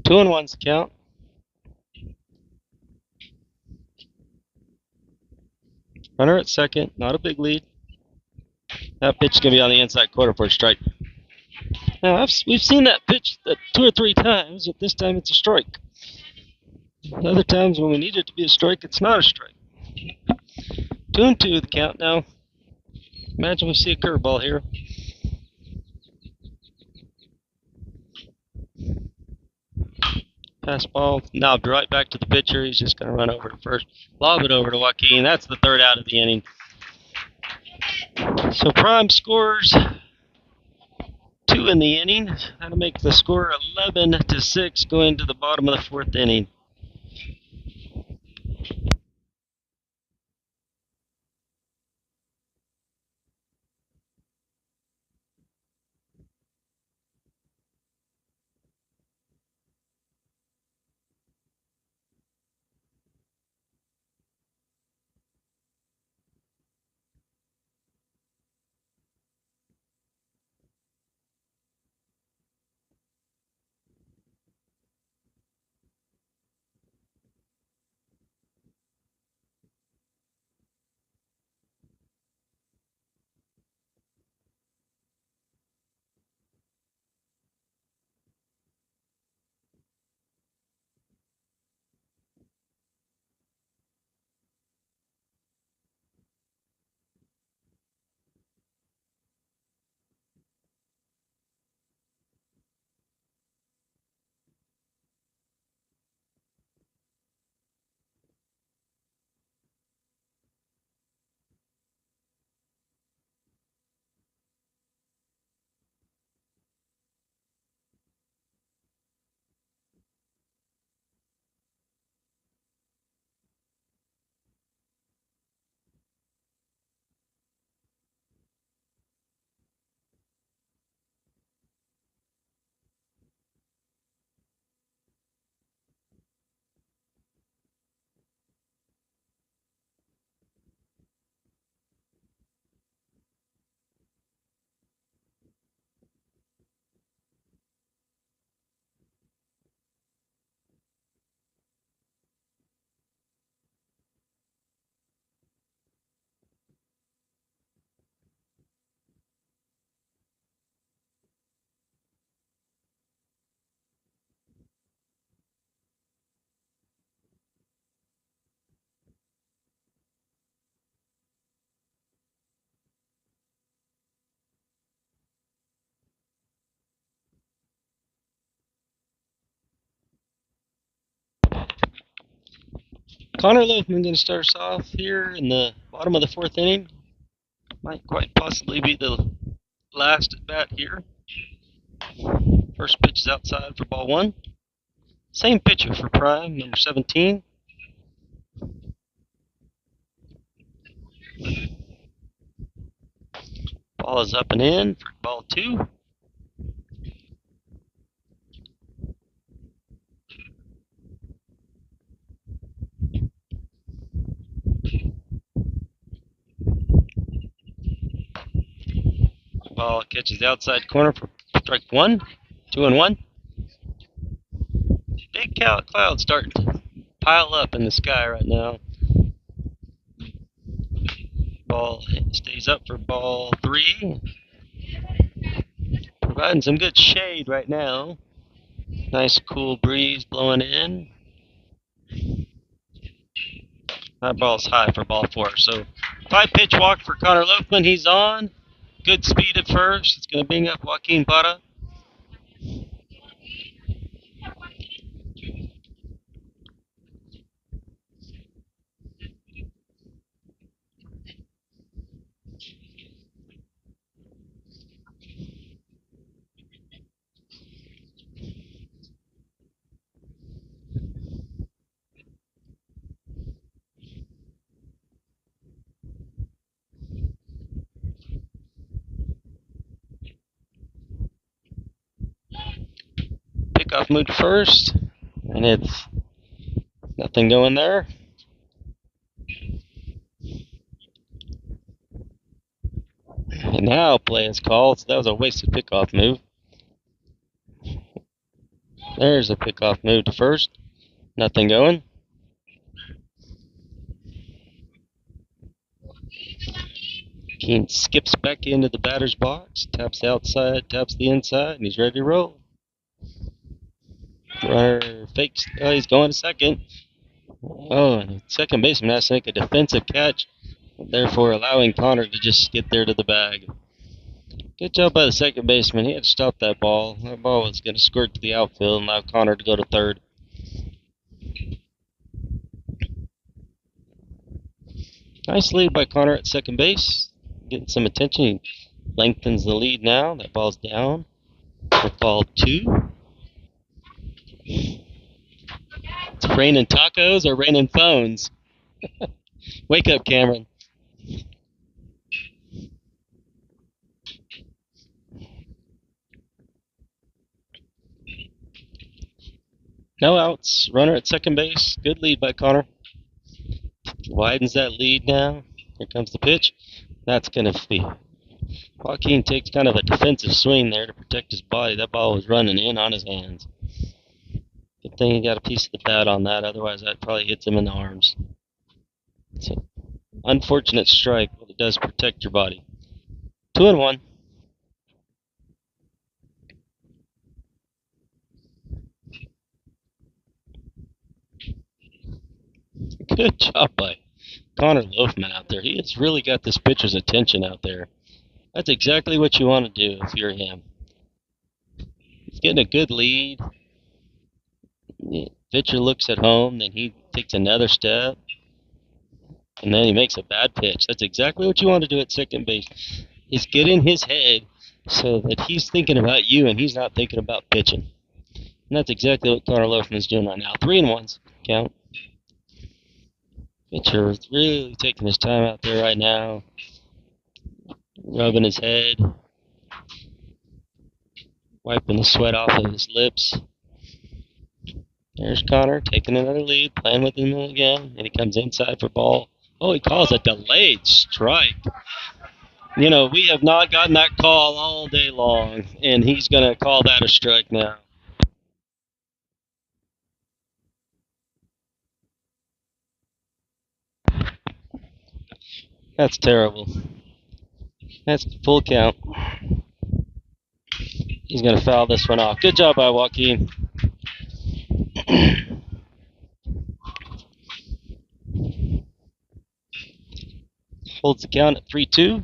[SPEAKER 1] Two and one's the count. Runner at second, not a big lead. That pitch is going to be on the inside corner for a strike. Now, we've seen that pitch 2 or 3 times, but this time it's a strike. Other times when we need it to be a strike, it's not a strike. 2-2 the count now. Imagine we see a curveball here. Fastball knobbed right back to the pitcher. He's just going to run over to first. Lob it over to Joaquin. That's the 3rd out of the inning. So Prime scores 2 in the inning. That'll make the score 11-6 going to the bottom of the 4th inning. Connor Loafman going to start us off here in the bottom of the 4th inning. Might quite possibly be the last at bat here. First pitch is outside for ball 1. Same pitcher for Prime, number 17. Ball is up and in for ball 2. Ball catches the outside corner for strike 1. 2-1. Big clouds starting to pile up in the sky right now. Ball stays up for ball 3. Providing some good shade right now. Nice cool breeze blowing in. That ball's high for ball 4. So 5-pitch walk for Connor Loafman. He's on. Good speed at first. It's going to bring up Joaquin Butta. Pickoff moved first, and it's nothing going there. And now play is called, so that was a wasted pickoff move. There's a pickoff move to first. Nothing going. Keen skips back into the batter's box, taps the outside, taps the inside, and he's ready to roll. Runner fakes. Oh, he's going to second. Oh, and the second baseman has to make a defensive catch, therefore allowing Connor to just get there to the bag. Good job by the second baseman. He had to stop that ball. That ball was going to squirt to the outfield and allow Connor to go to third. Nice lead by Connor at second base. Getting some attention. He lengthens the lead now. That ball's down for ball 2. It's raining tacos or raining phones. Wake up, Cameron. No outs. Runner at second base. Good lead by Connor. Widens that lead now. Here comes the pitch. That's going to be... Joaquin takes kind of a defensive swing there to protect his body. That ball was running in on his hands. Good thing he got a piece of the bat on that. Otherwise, that probably hits him in the arms. It's an unfortunate strike, but it does protect your body. 2-1. Good job by Connor Loafman out there. He has really got this pitcher's attention out there. That's exactly what you want to do if you're him. He's getting a good lead. The pitcher looks at home, then he takes another step, and then he makes a bad pitch. That's exactly what you want to do at second base. Is get in his head so that he's thinking about you and he's not thinking about pitching. And that's exactly what Connor Loafman is doing right now. 3-1 count. Pitcher is really taking his time out there right now. Rubbing his head. Wiping the sweat off of his lips. There's Connor taking another lead, playing with him again, and he comes inside for ball. Oh, he calls a delayed strike. You know, we have not gotten that call all day long, and he's going to call that a strike now. That's terrible. That's full count. He's going to foul this one off. Good job by Joaquin. Holds the count at 3-2.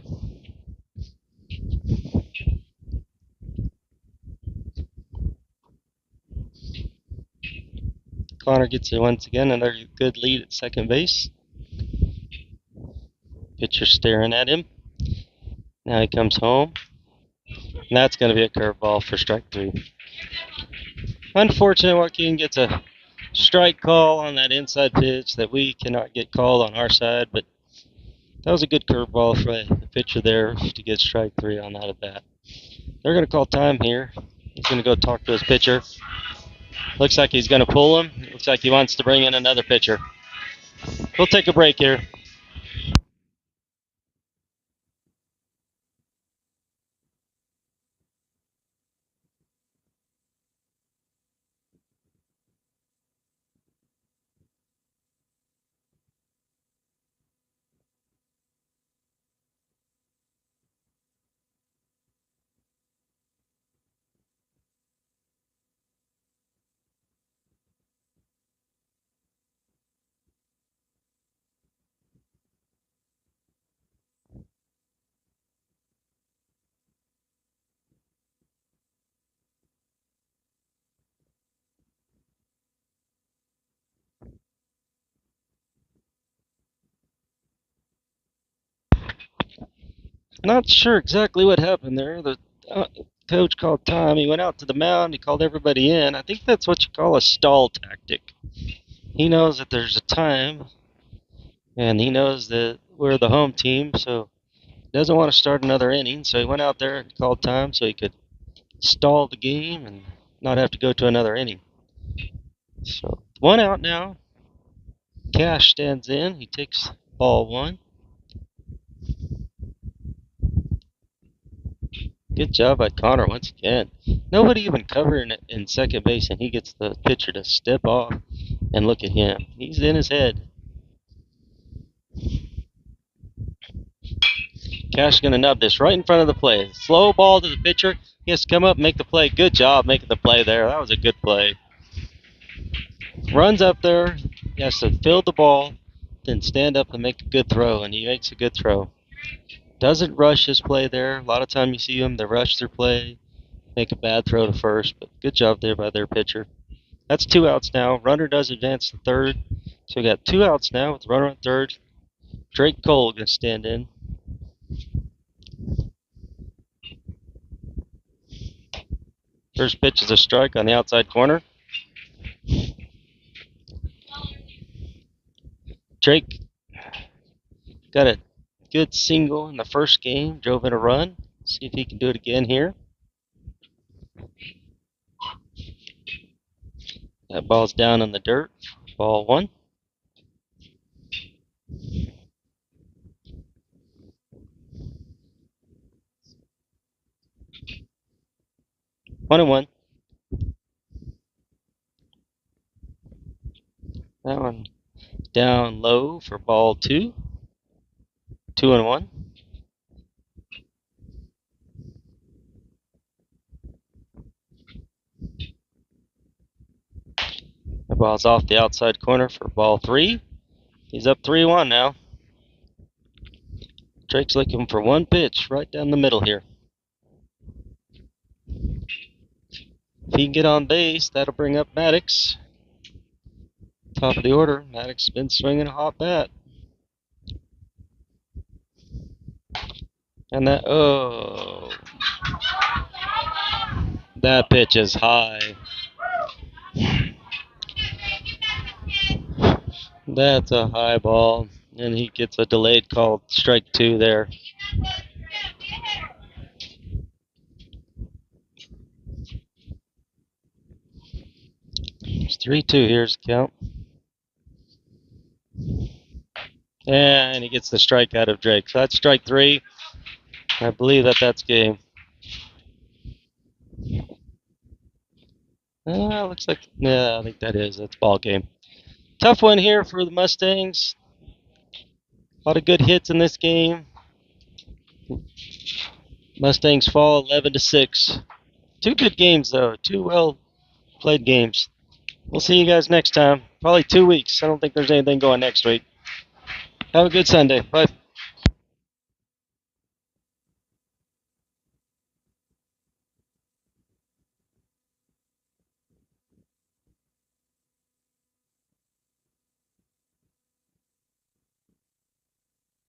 [SPEAKER 1] Connor gets it once again, another good lead at second base. Pitcher staring at him. Now he comes home. And that's going to be a curveball for strike 3. Unfortunate, Joaquin gets a strike call on that inside pitch that we cannot get called on our side, but That was a good curveball for the pitcher there to get strike 3 on that at bat. They're going to call time here. He's going to go talk to his pitcher. Looks like he's going to pull him. Looks like he wants to bring in another pitcher. We'll take a break here. Not sure exactly what happened there. The coach called time. He went out to the mound. He called everybody in. I think that's what you call a stall tactic. He knows that there's a time, and he knows that we're the home team, so he doesn't want to start another inning. So he went out there and called time so he could stall the game and not have to go to another inning. So 1 out now. Cash stands in. He takes ball 1. Good job by Connor once again. Nobody even covering it in second base, and he gets the pitcher to step off and look at him. He's in his head. Cash is going to nub this right in front of the plate. Slow ball to the pitcher. He has to come up and make the play. Good job making the play there. That was a good play. Runs up there. He has to field the ball, then stand up and make a good throw, and he makes a good throw. Doesn't rush his play there. A lot of time you see them, they rush their play, make a bad throw to first, but good job there by their pitcher. That's 2 outs now. Runner does advance to third. So we got 2 outs now with the runner on third. Drake Cole going to stand in. First pitch is a strike on the outside corner. Drake got a good single in the first game, drove in a run. See if he can do it again here. That ball's down in the dirt. Ball 1. One and 1. That one down low for ball 2. 2 and 1. The ball's off the outside corner for ball 3. He's up 3-1 now. Drake's looking for one pitch right down the middle here. If he can get on base, that'll bring up Maddox. Top of the order. Maddox has been swinging a hot bat. And that, that pitch is high. That's a high ball, and he gets a delayed call, strike 2 there. It's 3-2 here's the count. And he gets the strike out of Drake. So that's strike 3. I believe that's game. Looks like, yeah, I think that's ball game. Tough one here for the Mustangs. A lot of good hits in this game. Mustangs fall 11-6. 2 good games though. 2 well played games. We'll see you guys next time. Probably 2 weeks. I don't think there's anything going next week. Have a good Sunday. Bye.